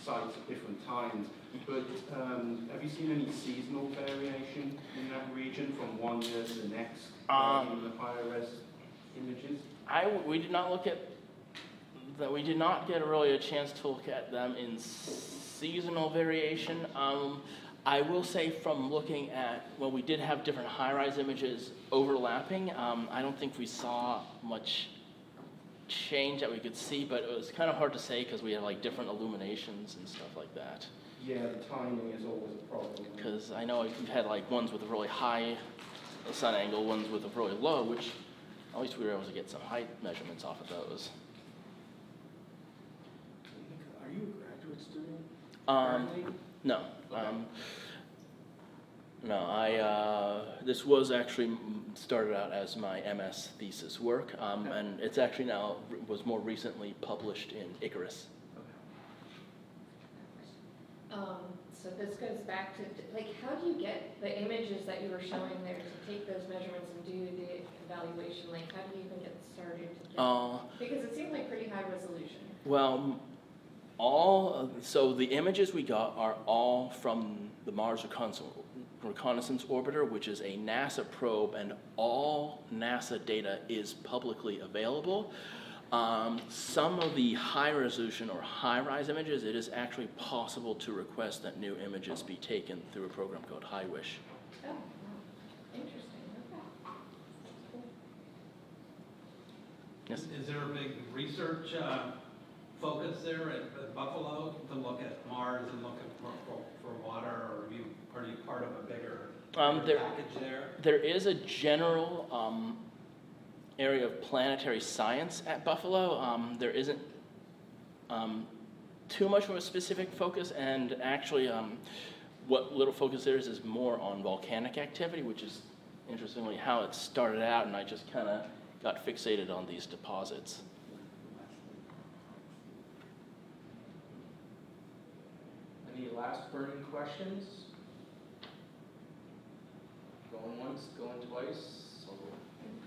sites at different times. But have you seen any seasonal variation in that region from one year to the next in the higher res images? We did not look at that. We did not get really a chance to look at them in seasonal variation. I will say from looking at, we did have different high-rise images overlapping. I don't think we saw much change that we could see, but it was kind of hard to say because we had like different illuminations and stuff like that. Yeah, the timing is always a problem. Because I know we've had like ones with really high the sun angle ones with a really low, which at least we were able to get some height measurements off of those. Are you a graduate student? No. No, this was actually started out as my MS thesis work, and it's actually now was more recently published in Icarus. So this goes back to, like, how do you get the images that you were showing there to take those measurements and do the evaluation? Like, how do you even get started to get, because it seemed like pretty high resolution. Well, so the images we got are all from the Mars Reconnaissance Orbiter, which is a NASA probe, and all NASA data is publicly available. Some of the high-resolution or high-rise images, it is actually possible to request that new images be taken through a program called HighWish. Oh, wow. Interesting. Okay. Yes. Is there a big research focus there at Buffalo to look at Mars and look at for water, or are you part of a bigger package there? There is a general area of planetary science at Buffalo. There isn't too much of a specific focus, and actually what little focus there is more on volcanic activity, which is interestingly how it started out, and I just kind of got fixated on these deposits. Any last burning questions? Going once, going twice?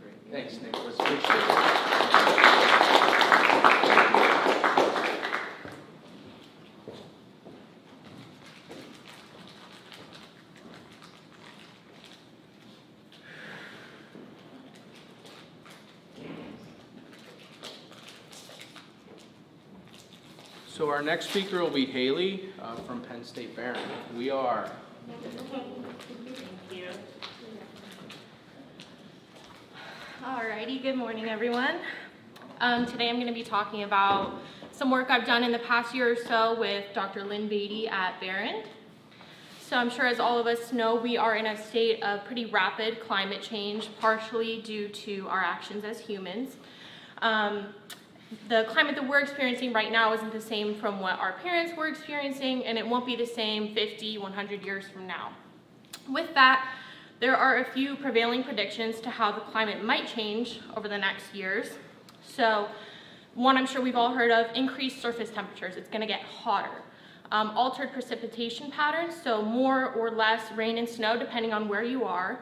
Great. Thanks, Nicholas. Appreciate it. So our next speaker will be Haley from Penn State Barron. We are. Thank you. Alrighty, good morning everyone. Today I'm going to be talking about some work I've done in the past year or so with Dr. Lynn Beatty at Barron. So I'm sure as all of us know, we are in a state of pretty rapid climate change, partially due to our actions as humans. The climate that we're experiencing right now isn't the same from what our parents were experiencing, and it won't be the same 50, 100 years from now. With that, there are a few prevailing predictions to how the climate might change over the next years. So, one I'm sure we've all heard of, increased surface temperatures. It's going to get hotter. Altered precipitation patterns, so more or less rain and snow depending on where you are.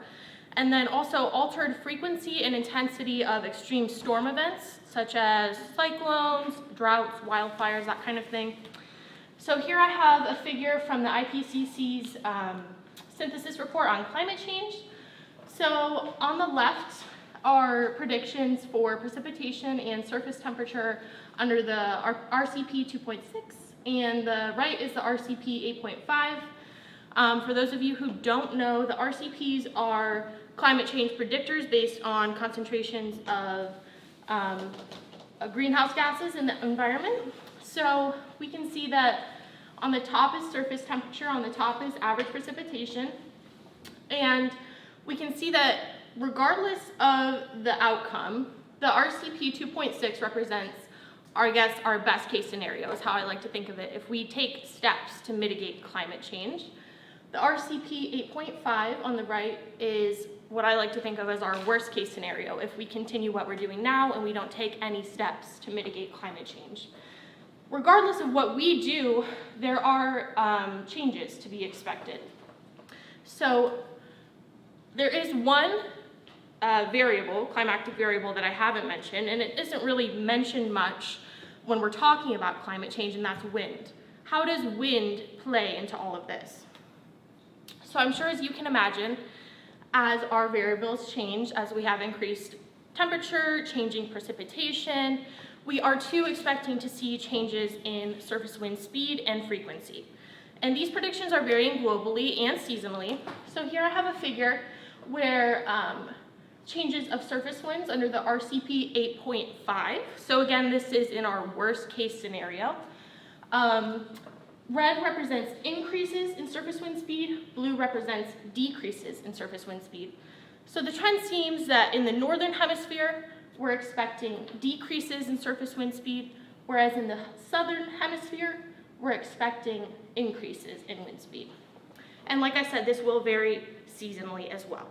And then also altered frequency and intensity of extreme storm events, such as cyclones, droughts, wildfires, that kind of thing. So here I have a figure from the IPCC's synthesis report on climate change. So on the left are predictions for precipitation and surface temperature under the RCP 2.6, and the right is the RCP 8.5. For those of you who don't know, the RCPs are climate change predictors based on concentrations of greenhouse gases in the environment. So we can see that on the top is surface temperature, on the top is average precipitation, and we can see that regardless of the outcome, the RCP 2.6 represents our best case scenario is how I like to think of it. If we take steps to mitigate climate change, the RCP 8.5 on the right is what I like to think of as our worst case scenario if we continue what we're doing now and we don't take any steps to mitigate climate change. Regardless of what we do, there are changes to be expected. So there is one variable, climactic variable, that I haven't mentioned, and it isn't really mentioned much when we're talking about climate change, and that's wind. How does wind play into all of this? So I'm sure as you can imagine, as our variables change, as we have increased temperature, changing precipitation, we are too expecting to see changes in surface wind speed and frequency. And these predictions are varying globally and seasonally. So here I have a figure where changes of surface winds under the RCP 8.5. So again, this is in our worst case scenario. Red represents increases in surface wind speed, blue represents decreases in surface wind speed. So the trend seems that in the northern hemisphere, we're expecting decreases in surface wind speed, whereas in the southern hemisphere, we're expecting increases in wind speed. And like I said, this will vary seasonally as well.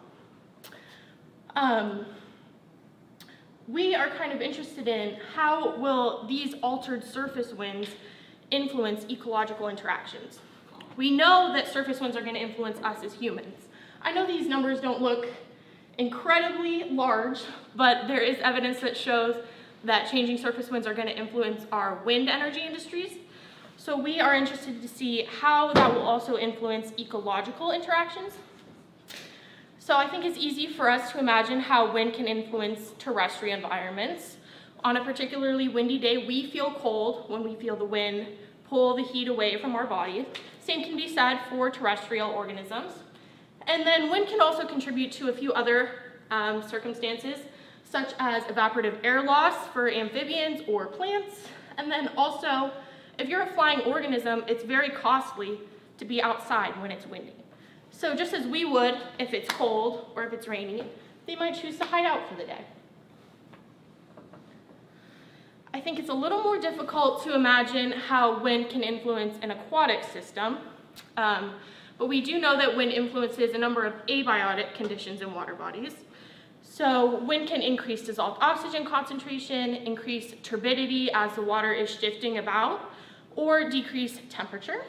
We are kind of interested in how will these altered surface winds influence ecological interactions. We know that surface winds are going to influence us as humans. I know these numbers don't look incredibly large, but there is evidence that shows that changing surface winds are going to influence our wind energy industries. So we are interested to see how that will also influence ecological interactions. So I think it's easy for us to imagine how wind can influence terrestrial environments. On a particularly windy day, we feel cold when we feel the wind pull the heat away from our body. Same can be said for terrestrial organisms. And then wind can also contribute to a few other circumstances, such as evaporative air loss for amphibians or plants. And then also, if you're a flying organism, it's very costly to be outside when it's windy. So just as we would if it's cold or if it's rainy, they might choose to hide out for the day. I think it's a little more difficult to imagine how wind can influence an aquatic system, but we do know that wind influences a number of abiotic conditions in water bodies. So wind can increase dissolved oxygen concentration, increase turbidity as the water is shifting about, or decrease temperature.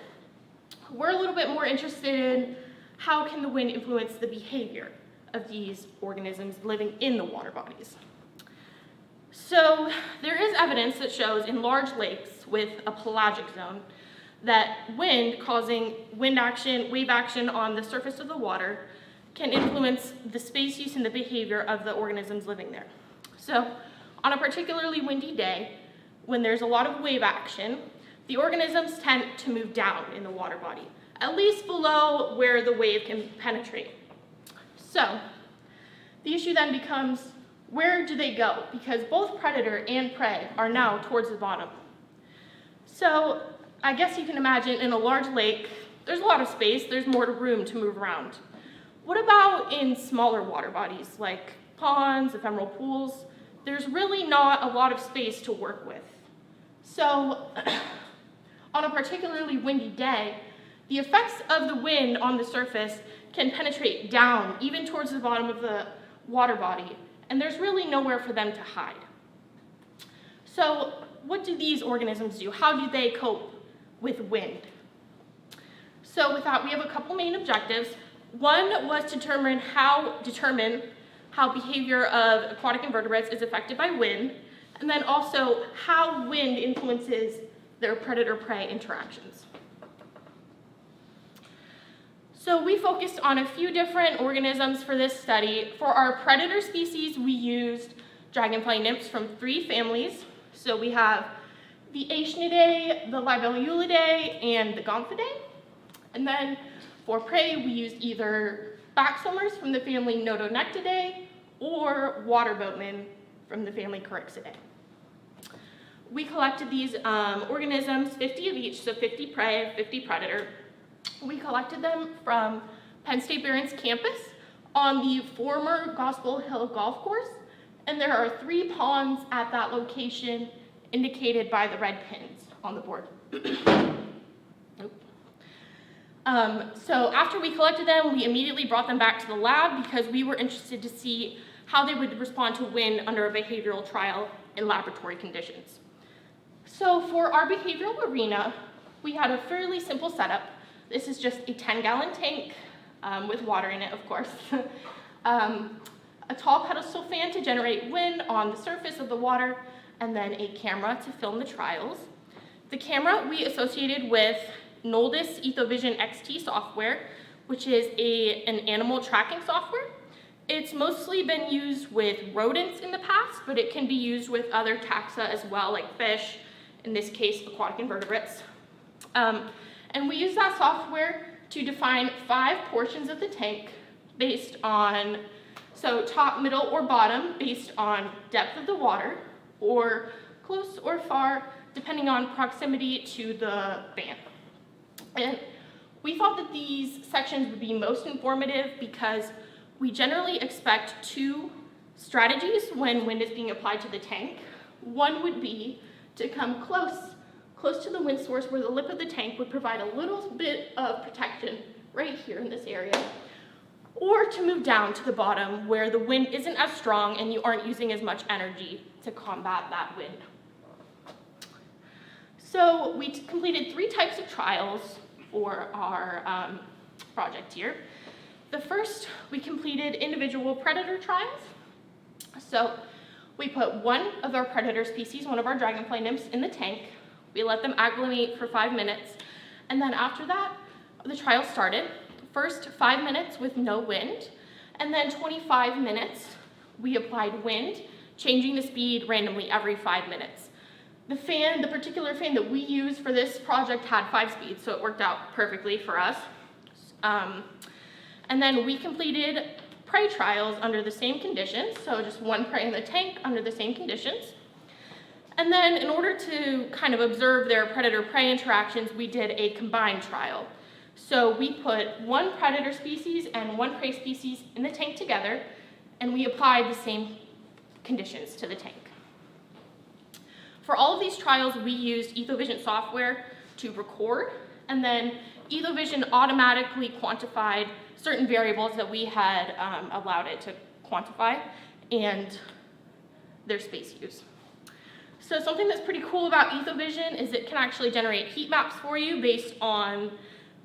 We're a little bit more interested in how can the wind influence the behavior of these organisms living in the water bodies. So there is evidence that shows in large lakes with a pelagic zone that wind causing wind action, wave action on the surface of the water can influence the space use and the behavior of the organisms living there. So on a particularly windy day, when there's a lot of wave action, the organisms tend to move down in the water body, at least below where the wave can penetrate. So the issue then becomes, where do they go? Because both predator and prey are now towards the bottom. So I guess you can imagine in a large lake, there's a lot of space, there's more room to move around. What about in smaller water bodies like ponds, ephemeral pools? There's really not a lot of space to work with. So on a particularly windy day, the effects of the wind on the surface can penetrate down, even towards the bottom of the water body, and there's really nowhere for them to hide. So what do these organisms do? How do they cope with wind? So with that, we have a couple main objectives. One was to determine how behavior of aquatic invertebrates is affected by wind, and then also how wind influences their predator-prey interactions. So we focused on a few different organisms for this study. For our predator species, we used dragonfly nymphs from 3 families. So we have the Aeshnidae, the Libellulidae, and the Gomphidae. And then for prey, we used either back swimmers from the family Nodonectidae or water boatmen from the family Coryxidae. We collected these organisms, 50 of each, so 50 prey, 50 predator. We collected them from Penn State Barron's campus on the former Gospel Hill Golf Course, and there are 3 ponds at that location indicated by the red pins on the board. So after we collected them, we immediately brought them back to the lab because we were interested to see how they would respond to wind under a behavioral trial in laboratory conditions. So for our behavioral arena, we had a fairly simple setup. This is just a 10-gallon tank with water in it, of course. A tall pedestal fan to generate wind on the surface of the water, and then a camera to film the trials. The camera we associated with Noldis EthoVision XT software, which is an animal tracking software. It's mostly been used with rodents in the past, but it can be used with other taxa as well, like fish, in this case, aquatic invertebrates. And we use that software to define 5 portions of the tank based on, so top, middle, or bottom, based on depth of the water, or close or far, depending on proximity to the fan. And we thought that these sections would be most informative because we generally expect two strategies when wind is being applied to the tank. One would be to come close to the wind source where the lip of the tank would provide a little bit of protection right here in this area, or to move down to the bottom where the wind isn't as strong and you aren't using as much energy to combat that wind. So we completed 3 types of trials for our project here. The first, we completed individual predator trials. So we put one of our predator species, one of our dragonfly nymphs, in the tank. We let them acclimate for 5 minutes, and then after that, the trial started. First 5 minutes with no wind, and then 25 minutes we applied wind, changing the speed randomly every 5 minutes. The particular fan that we used for this project had 5 speeds, so it worked out perfectly for us. And then we completed prey trials under the same conditions, so just one prey in the tank under the same conditions. And then in order to kind of observe their predator-prey interactions, we did a combined trial. So we put one predator species and one prey species in the tank together, and we applied the same conditions to the tank. For all of these trials, we used EthoVision software to record, and then EthoVision automatically quantified certain variables that we had allowed it to quantify and their space use. So something that's pretty cool about EthoVision is it can actually generate heat maps for you based on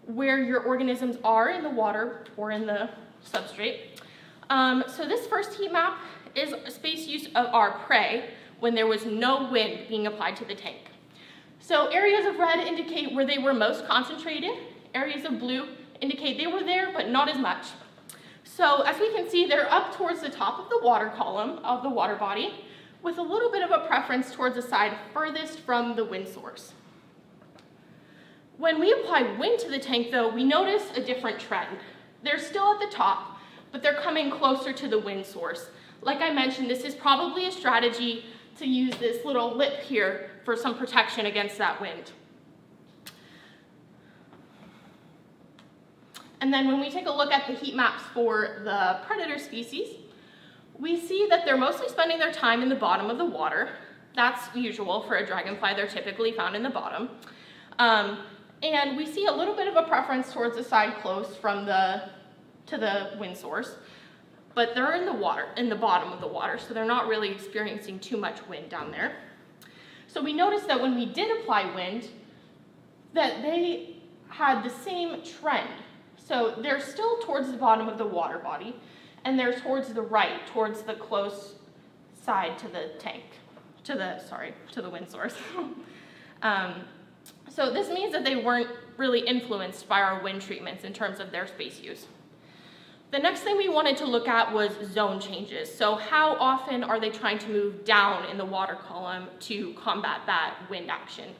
where your organisms are in the water or in the substrate. So this first heat map is space use of our prey when there was no wind being applied to the tank. So areas of red indicate where they were most concentrated. Areas of blue indicate they were there, but not as much. So as we can see, they're up towards the top of the water column of the water body, with a little bit of a preference towards the side furthest from the wind source. When we apply wind to the tank, though, we notice a different trend. They're still at the top, but they're coming closer to the wind source. Like I mentioned, this is probably a strategy to use this little lip here for some protection against that wind. And then when we take a look at the heat maps for the predator species, we see that they're mostly spending their time in the bottom of the water. That's usual for a dragonfly. They're typically found in the bottom. And we see a little bit of a preference towards the side close to the wind source, but they're in the water, in the bottom of the water, so they're not really experiencing too much wind down there. So we noticed that when we did apply wind, that they had the same trend. So they're still towards the bottom of the water body, and they're towards the right, towards the close side to the tank, to the wind source. So this means that they weren't really influenced by our wind treatments in terms of their space use. The next thing we wanted to look at was zone changes. So how often are they trying to move down in the water column to combat that wind action?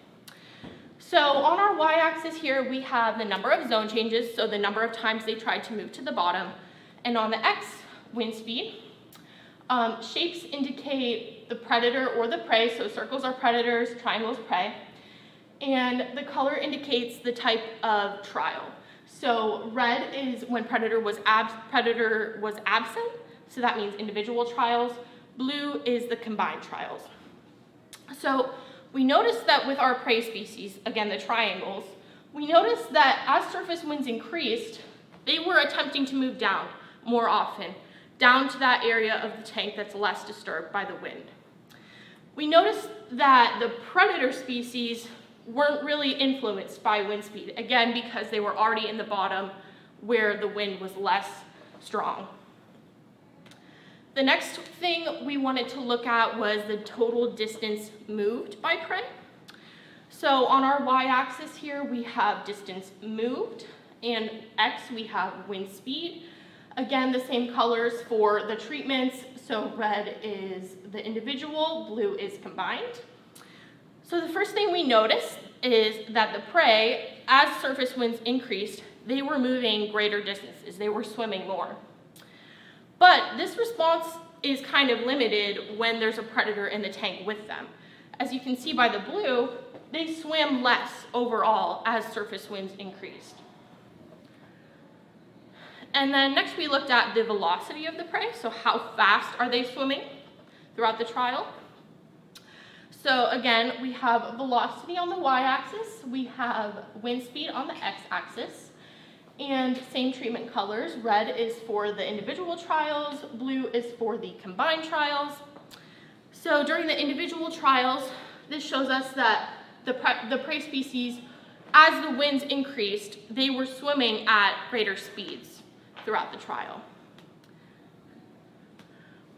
So on our y-axis here, we have the number of zone changes, so the number of times they tried to move to the bottom. And on the x, wind speed. Shapes indicate the predator or the prey, so circles are predators, triangles prey. And the color indicates the type of trial. So red is when predator was absent, so that means individual trials. Blue is the combined trials. So we noticed that with our prey species, again the triangles, we noticed that as surface winds increased, they were attempting to move down more often, down to that area of the tank that's less disturbed by the wind. We noticed that the predator species weren't really influenced by wind speed, again because they were already in the bottom where the wind was less strong. The next thing we wanted to look at was the total distance moved by prey. So on our y-axis here we have distance moved, and x we have wind speed. Again, the same colors for the treatments, so red is the individual, blue is combined. So the first thing we noticed is that the prey, as surface winds increased, they were moving greater distances, they were swimming more. But this response is kind of limited when there's a predator in the tank with them. As you can see by the blue, they swam less overall as surface winds increased. And then next we looked at the velocity of the prey, so how fast are they swimming throughout the trial. So again, we have velocity on the y-axis, we have wind speed on the x-axis, and same treatment colors. Red is for the individual trials, blue is for the combined trials. So during the individual trials, this shows us that the prey species, as the winds increased, they were swimming at greater speeds throughout the trial.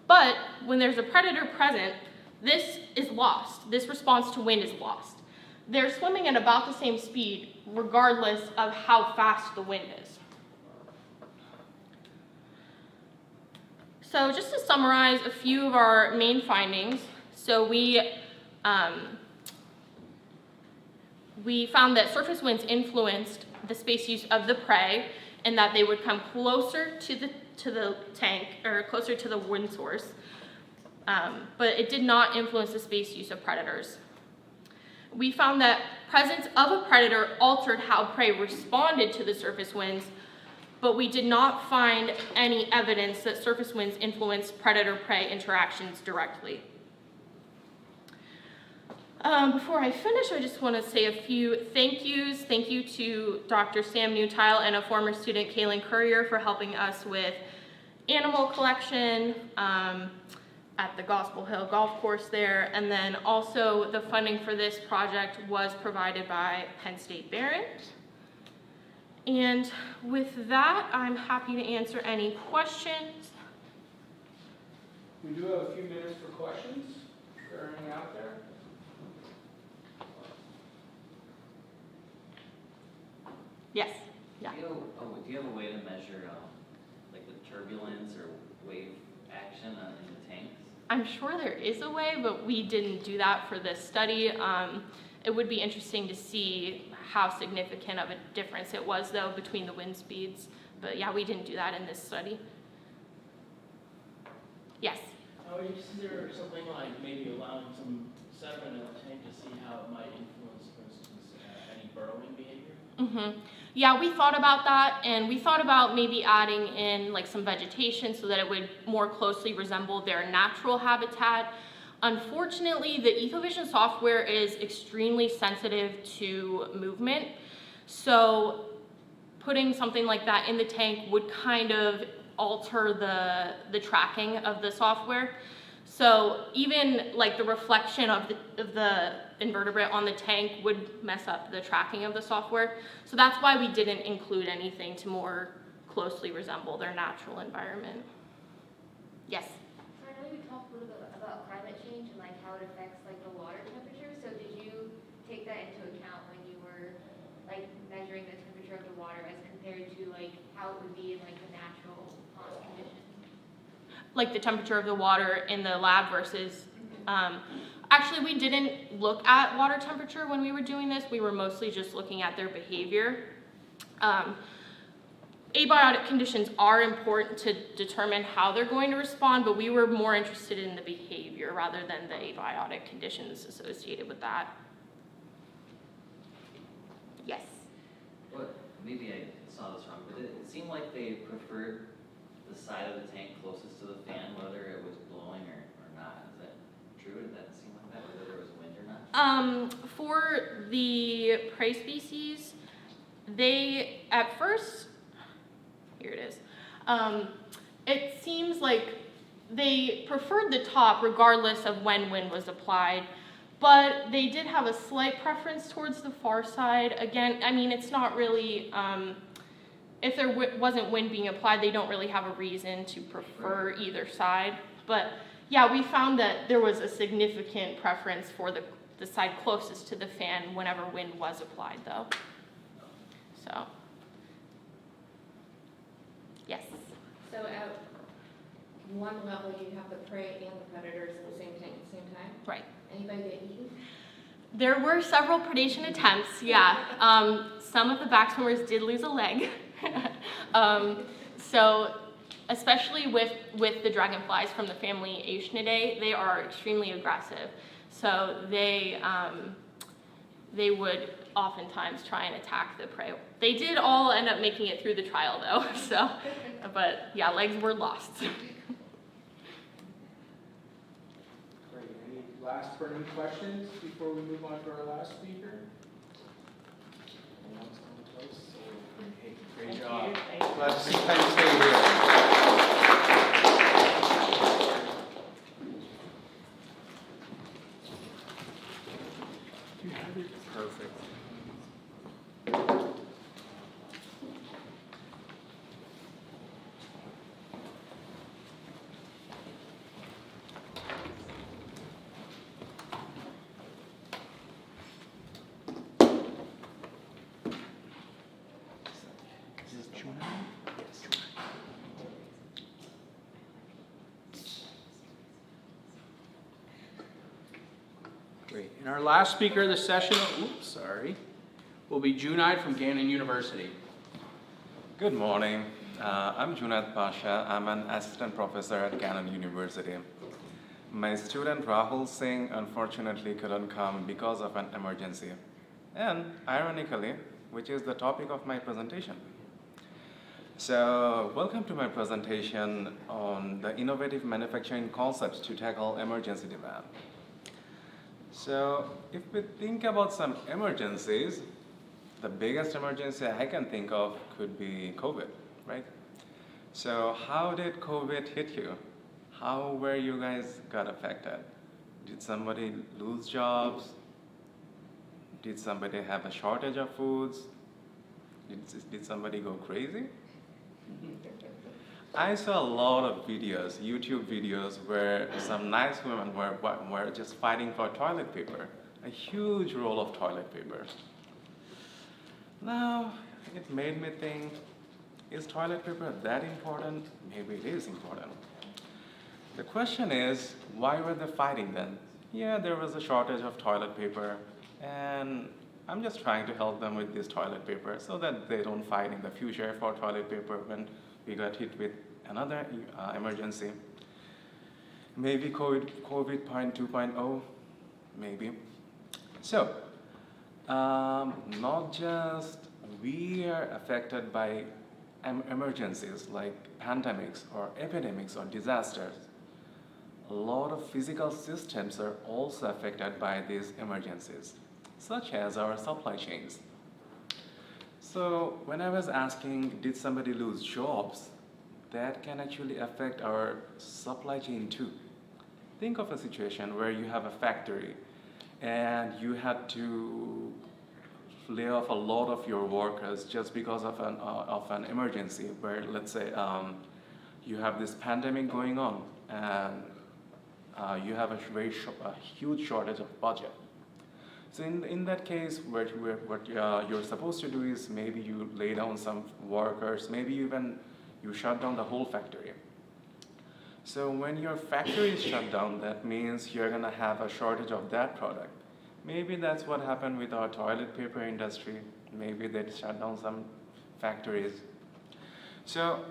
But when there's a predator present, this is lost. This response to wind is lost. They're swimming at about the same speed regardless of how fast the wind is. So just to summarize a few of our main findings, so we found that surface winds influenced the space use of the prey and that they would come closer to the tank, or closer to the wind source, but it did not influence the space use of predators. We found that presence of a predator altered how prey responded to the surface winds, but we did not find any evidence that surface winds influenced predator-prey interactions directly. Before I finish, I just want to say a few thank yous. Thank you to Dr. Sam Newtile and a former student, Kaylin Courier, for helping us with animal collection at the Gospel Hill Golf Course there. And then also the funding for this project was provided by Penn State Barrett. And with that, I'm happy to answer any questions. We do have a few minutes for questions. Is there anything out there? Yes. Yeah. Do you have a way to measure like the turbulence or wave action in the tanks? I'm sure there is a way, but we didn't do that for this study. It would be interesting to see how significant of a difference it was, though, between the wind speeds. But yeah, we didn't do that in this study. Yes? Is there something like maybe allowing some sediment in the tank to see how it might influence, for instance, any burrowing behavior? Mm-hmm. Yeah, we thought about that, and we thought about maybe adding in like some vegetation so that it would more closely resemble their natural habitat. Unfortunately, the EcoVision software is extremely sensitive to movement, so putting something like that in the tank would kind of alter the tracking of the software. So even like the reflection of the invertebrate on the tank would mess up the tracking of the software. So that's why we didn't include anything to more closely resemble their natural environment. Yes? So I know you talked a little bit about climate change and like how it affects like the water temperature. So did you take that into account when you were like measuring the temperature of the water as compared to like how it would be in like the natural pond conditions? Like the temperature of the water in the lab versus, actually we didn't look at water temperature when we were doing this. We were mostly just looking at their behavior. Abiotic conditions are important to determine how they're going to respond, but we were more interested in the behavior rather than the abiotic conditions associated with that. Yes? Well, maybe I saw this wrong, but it seemed like they preferred the side of the tank closest to the fan, whether it was blowing or not. Is that true? Did that seem like that, whether there was wind or not? For the prey species, they, at first, here it is, it seems like they preferred the top regardless of when wind was applied, but they did have a slight preference towards the far side. Again, I mean, it's not really, if there wasn't wind being applied, they don't really have a reason to prefer either side. But yeah, we found that there was a significant preference for the side closest to the fan whenever wind was applied, though. So, yes? So at one level, you have the prey and the predators in the same tank at the same time? Right. Anybody get eaten? There were several predation attempts, yeah. Some of the backswimmers did lose a leg. So especially with the dragonflies from the family Aeschynidae, they are extremely aggressive. So they they would oftentimes try and attack the prey. They did all end up making it through the trial though, so, but yeah, legs were lost. Great. Any last burning questions before we move on to our last speaker? Anyone's coming close? Hey, great job. Glad to see Penn State here. Perfect. Great. And our last speaker of the session, will be Junaid from Gannon University. Good morning. I'm Junaid Pasha. I'm an assistant professor at Gannon University. My student Rahul Singh unfortunately couldn't come because of an emergency. And ironically, which is the topic of my presentation. So, welcome to my presentation on the innovative manufacturing concepts to tackle emergency demand. So, if we think about some emergencies, the biggest emergency I can think of could be COVID, right? So, how did COVID hit you? How were you guys got affected? Did somebody lose jobs? Did somebody have a shortage of foods? Did somebody go crazy? I saw a lot of videos, YouTube videos, where some nice women were just fighting for toilet paper, a huge roll of toilet paper. Now, it made me think, is toilet paper that important? Maybe it is important. The question is, why were they fighting then? Yeah, there was a shortage of toilet paper, and I'm just trying to help them with this toilet paper so that they don't fight in the future for toilet paper when we got hit with another emergency. Maybe COVID 2.0, maybe. So, not just we are affected by emergencies like pandemics or epidemics or disasters. A lot of physical systems are also affected by these emergencies, such as our supply chains. So when I was asking, did somebody lose jobs, that can actually affect our supply chain too. Think of a situation where you have a factory and you had to lay off a lot of your workers just because of an emergency where, let's say, you have this pandemic going on and you have a huge shortage of budget. So in that case, what you're supposed to do is maybe you lay down some workers, maybe even you shut down the whole factory. So when your factory is shut down, that means you're gonna have a shortage of that product. Maybe that's what happened with our toilet paper industry. Maybe they shut down some factories. So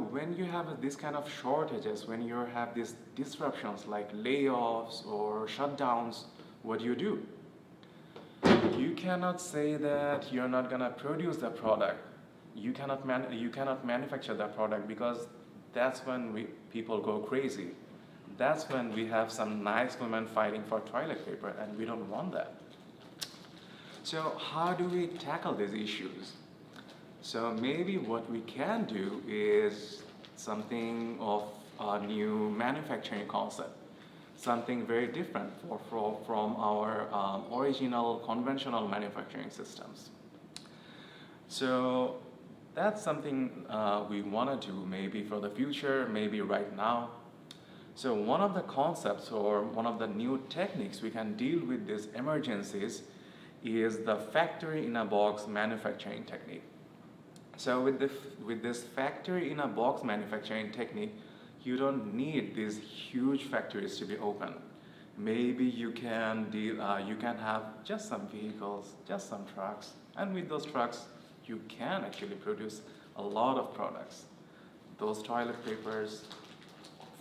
when you have this kind of shortages, when you have these disruptions like layoffs or shutdowns, what do? You cannot say that you're not gonna produce the product. You cannot manufacture that product because that's when people go crazy. That's when we have some nice women fighting for toilet paper, and we don't want that. So how do we tackle these issues? So maybe what we can do is something of a new manufacturing concept, something very different from our original conventional manufacturing systems. So that's something we want to do maybe for the future, maybe right now. So one of the concepts or one of the new techniques we can deal with these emergencies is the factory-in-a-box manufacturing technique. So with this factory-in-a-box manufacturing technique, you don't need these huge factories to be open. Maybe you can have just some vehicles, just some trucks, and with those trucks, you can actually produce a lot of products. Those toilet papers,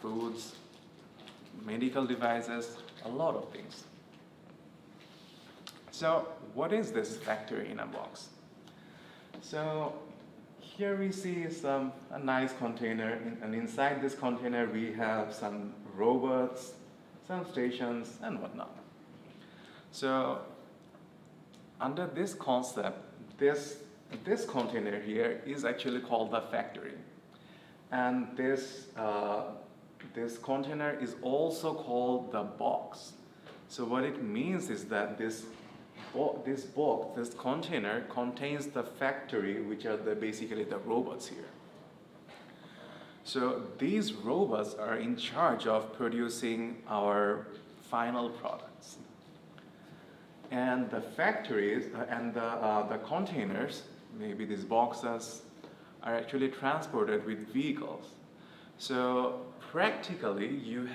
foods, medical devices, a lot of things. So what is this factory in a box? So here we see a nice container, and inside this container we have some robots, some stations, and whatnot. So under this concept, this container here is actually called the factory, and this container is also called the box. So what it means is that this container contains the factory, which are basically the robots here. So these robots are in charge of producing our final products. And the factories and the containers, maybe these boxes, are actually transported with vehicles. So practically, you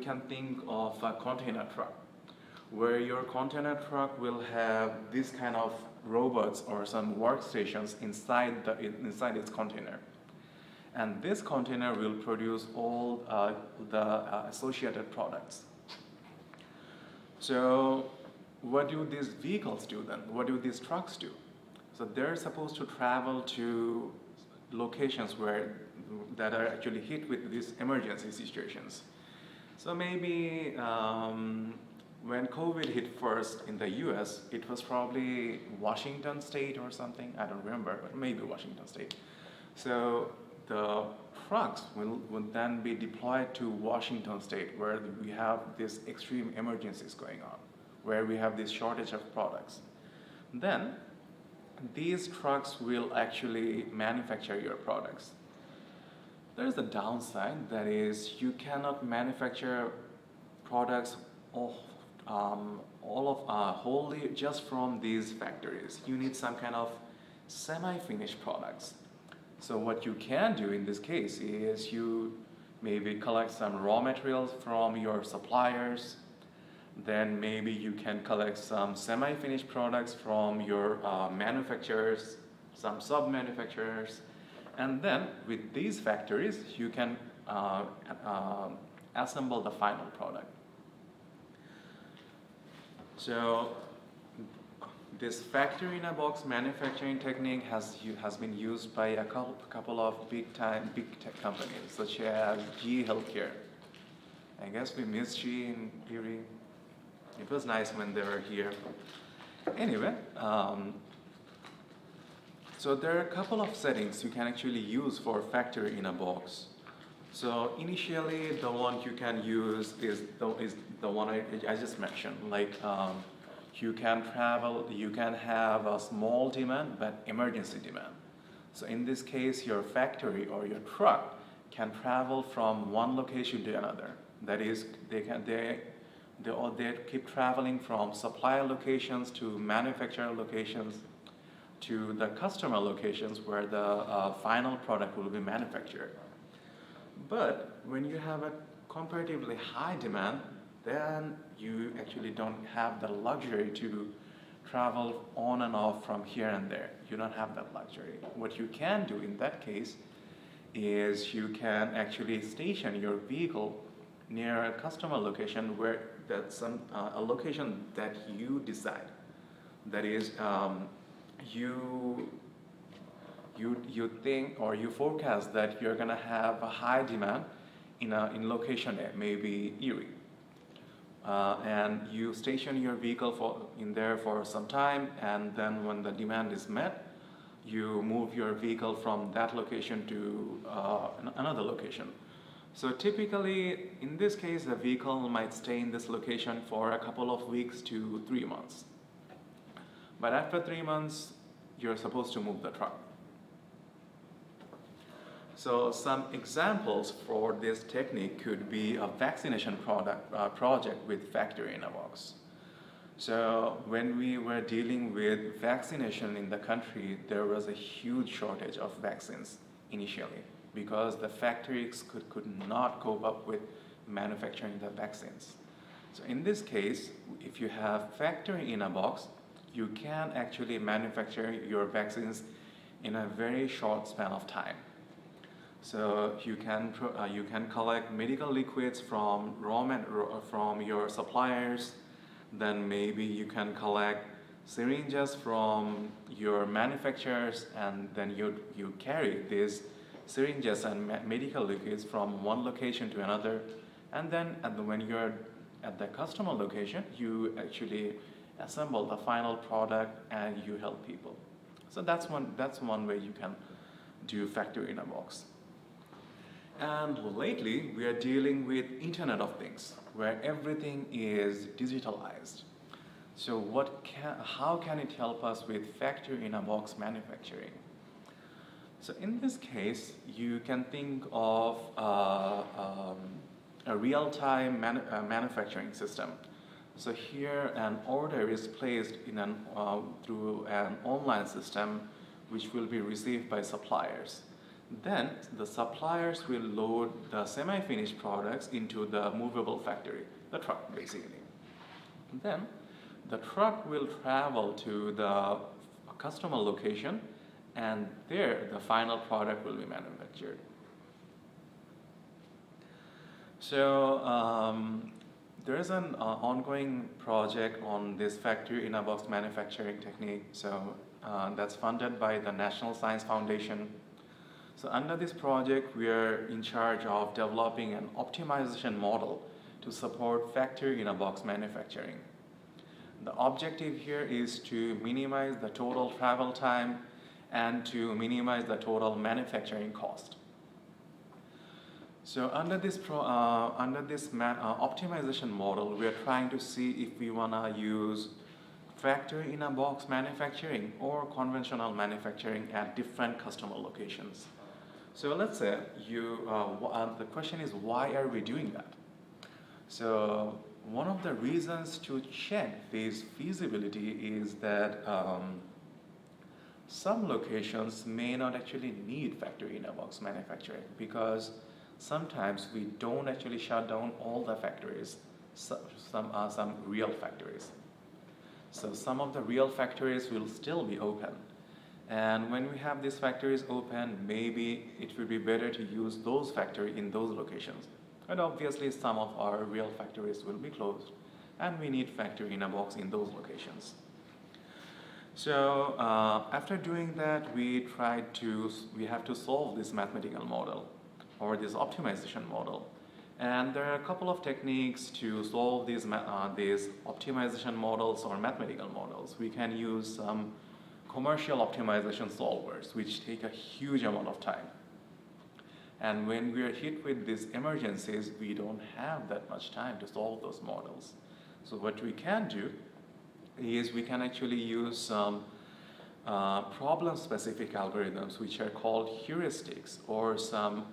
can think of a container truck, where your container truck will have this kind of robots or some workstations inside its container. And this container will produce all the associated products. So what do these vehicles do then? What do these trucks do? So they're supposed to travel to locations that are actually hit with these emergency situations. So maybe when COVID hit first in the US, it was probably Washington State or something, I don't remember, but maybe Washington State. So the trucks would then be deployed to Washington State, where we have these extreme emergencies going on, where we have this shortage of products. Then these trucks will actually manufacture your products. There's a downside, that is you cannot manufacture products wholly just from these factories. You need some kind of semi-finished products. So what you can do in this case is you maybe collect some raw materials from your suppliers, then maybe you can collect some semi-finished products from your manufacturers, some sub-manufacturers, and then with these factories you can assemble the final product. So this factory in a box manufacturing technique has been used by a couple of big tech companies, such as GE Healthcare. I guess we missed GE in Erie. It was nice when they were here. Anyway, so there are a couple of settings you can actually use for factory in a box. So initially, the one you can use is the one I just mentioned. Like you can have a small demand but emergency demand. So in this case, your factory or your truck can travel from one location to another. That is, they keep traveling from supplier locations to manufacturer locations to the customer locations where the final product will be manufactured. But when you have a comparatively high demand, then you actually don't have the luxury to travel on and off from here and there. You don't have that luxury. What you can do in that case is you can actually station your vehicle near a customer location where that's a location that you decide. That is, you think or you forecast that you're gonna have a high demand in location A, maybe Erie. And you station your vehicle in there for some time, and then when the demand is met, you move your vehicle from that location to another location. So typically, in this case, the vehicle might stay in this location for a couple of weeks to 3 months. But after 3 months, you're supposed to move the truck. So some examples for this technique could be a vaccination project with factory in a box. So when we were dealing with vaccination in the country, there was a huge shortage of vaccines initially because the factories could not cope up with manufacturing the vaccines. So in this case, if you have factory in a box, you can actually manufacture your vaccines in a very short span of time. So you can collect medical liquids from your suppliers. Then maybe you can collect syringes from your manufacturers, and then you carry these syringes and medical liquids from one location to another, and then when you're at the customer location, you actually assemble the final product and you help people. So that's one way you can do factory in a box. And lately, we are dealing with Internet of Things, where everything is digitalized. So how can it help us with factory in a box manufacturing? So in this case, you can think of a real-time manufacturing system. So here, an order is placed through an online system, which will be received by suppliers. Then the suppliers will load the semi-finished products into the movable factory, the truck basically. Then the truck will travel to the customer location, and there the final product will be manufactured. So there is an ongoing project on this factory in a box manufacturing technique. So that's funded by the National Science Foundation. So under this project, we are in charge of developing an optimization model to support factory in a box manufacturing. The objective here is to minimize the total travel time and to minimize the total manufacturing cost. So under this optimization model, we are trying to see if we want to use factory in a box manufacturing or conventional manufacturing at different customer locations. So let's say the question is, why are we doing that? So one of the reasons to check this feasibility is that some locations may not actually need factory in a box manufacturing, because sometimes we don't actually shut down all the factories, some real factories. So some of the real factories will still be open. And when we have these factories open, maybe it would be better to use those factories in those locations. And obviously some of our real factories will be closed, and we need factory in a box in those locations. So after doing that, we have to solve this mathematical model or this optimization model. And there are a couple of techniques to solve these optimization models or mathematical models. We can use some commercial optimization solvers, which take a huge amount of time. And when we are hit with these emergencies, we don't have that much time to solve those models. So what we can do is we can actually use some problem-specific algorithms, which are called heuristics, or some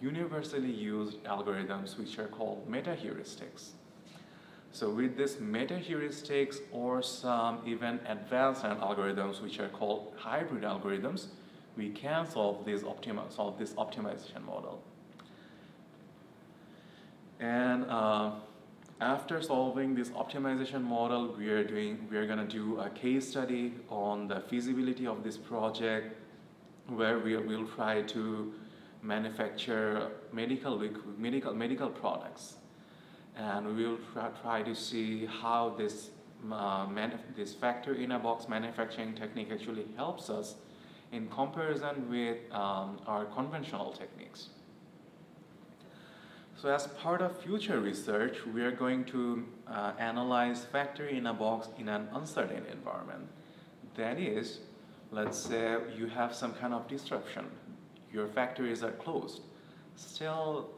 universally used algorithms, which are called meta-heuristics. So with this meta-heuristics or some even advanced algorithms, which are called hybrid algorithms, we can solve this optimization model. And after solving this optimization model, we are going to do a case study on the feasibility of this project, where we will try to manufacture medical products, and we will try to see how this factory in a box manufacturing technique actually helps us in comparison with our conventional techniques. So as part of future research, we are going to analyze factory in a box in an uncertain environment. That is, let's say you have some kind of disruption. Your factories are closed. Still,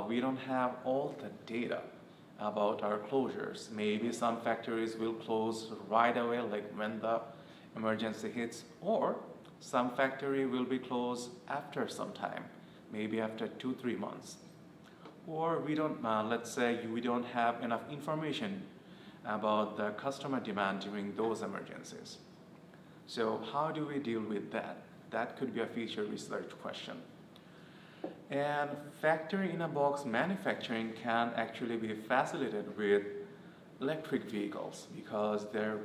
we don't have all the data about our closures. Maybe some factories will close right away, like when the emergency hits, or some factory will be closed after some time, maybe after 2-3 months. Or we don't, let's say we don't have enough information about the customer demand during those emergencies. So how do we deal with that? That could be a future research question. And factory in a box manufacturing can actually be facilitated with electric vehicles, because they're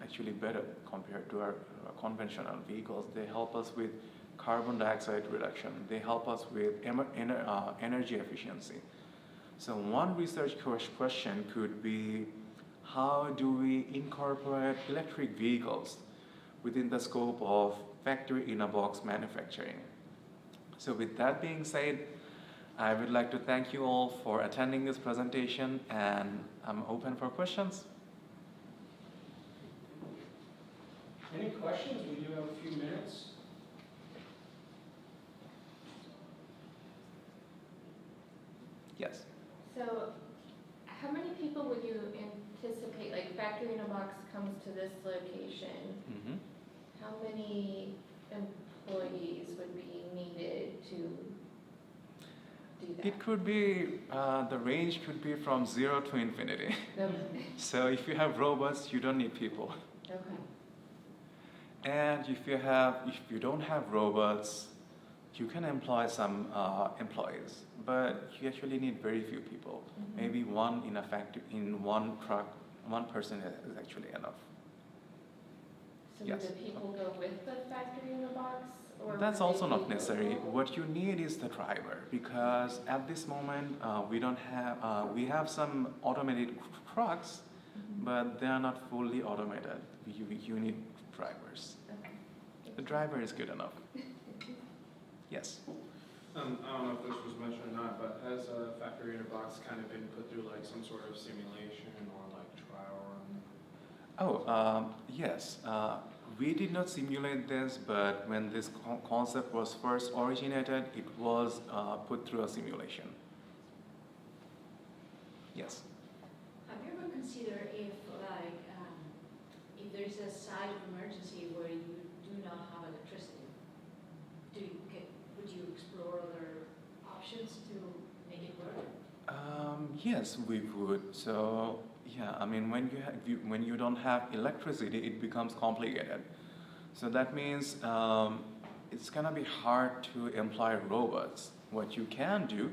actually better compared to our conventional vehicles. They help us with carbon dioxide reduction. They help us with energy efficiency. So one research question could be, how do we incorporate electric vehicles within the scope of factory-in-a-box manufacturing. So with that being said, I would like to thank you all for attending this presentation, and I'm open for questions. Any questions? We do have a few minutes. Yes. So, how many people would you anticipate, like factory in a box comes to this location? Mm-hmm. How many employees would be needed to do that? It could be, the range could be from 0 to infinity. Okay. So if you have robots, you don't need people. Okay. And if you don't have robots, you can employ some employees, but you actually need very few people. Mm-hmm. Maybe one in a factory, in one truck, one person is actually enough. So Yes. would the people go with the factory in the box? Or That's would also they not be necessary. local? What you need is the driver, because at this moment we don't have, we have some automated trucks, Mhm. but they are not fully automated. You need drivers. Okay. The driver is good enough. Yes. I don't know if this was mentioned or not, but has a factory in a box kind of been put through like some sort of simulation or like trial run? Oh, yes. We did not simulate this, but when this concept was first originated, it was put through a simulation. Yes. Have you ever considered if, like, if there's a site of emergency where you do not have electricity, would you explore other options to make it work? Yes, we would. So, yeah, I mean, when you don't have electricity, it becomes complicated. So that means it's gonna be hard to employ robots. What you can do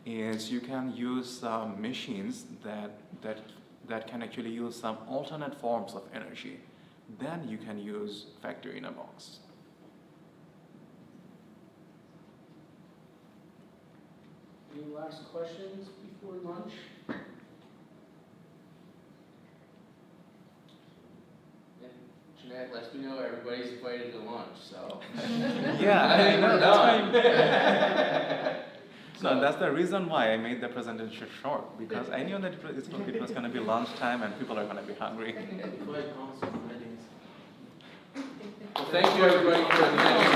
is you can use machines that can actually use some alternate forms of energy. Then you can use factory in a box. Any last questions before lunch? Jeanette lets me know everybody's invited to lunch, so. Yeah, I think we're done. No, that's the reason why I made the presentation short, because I knew that it was going to be lunchtime and people are going to be hungry. Well, thank you everybody for attending.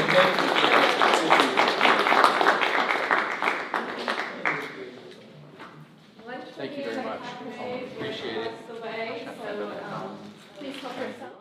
Thank you very much. Appreciate it. Please help yourself.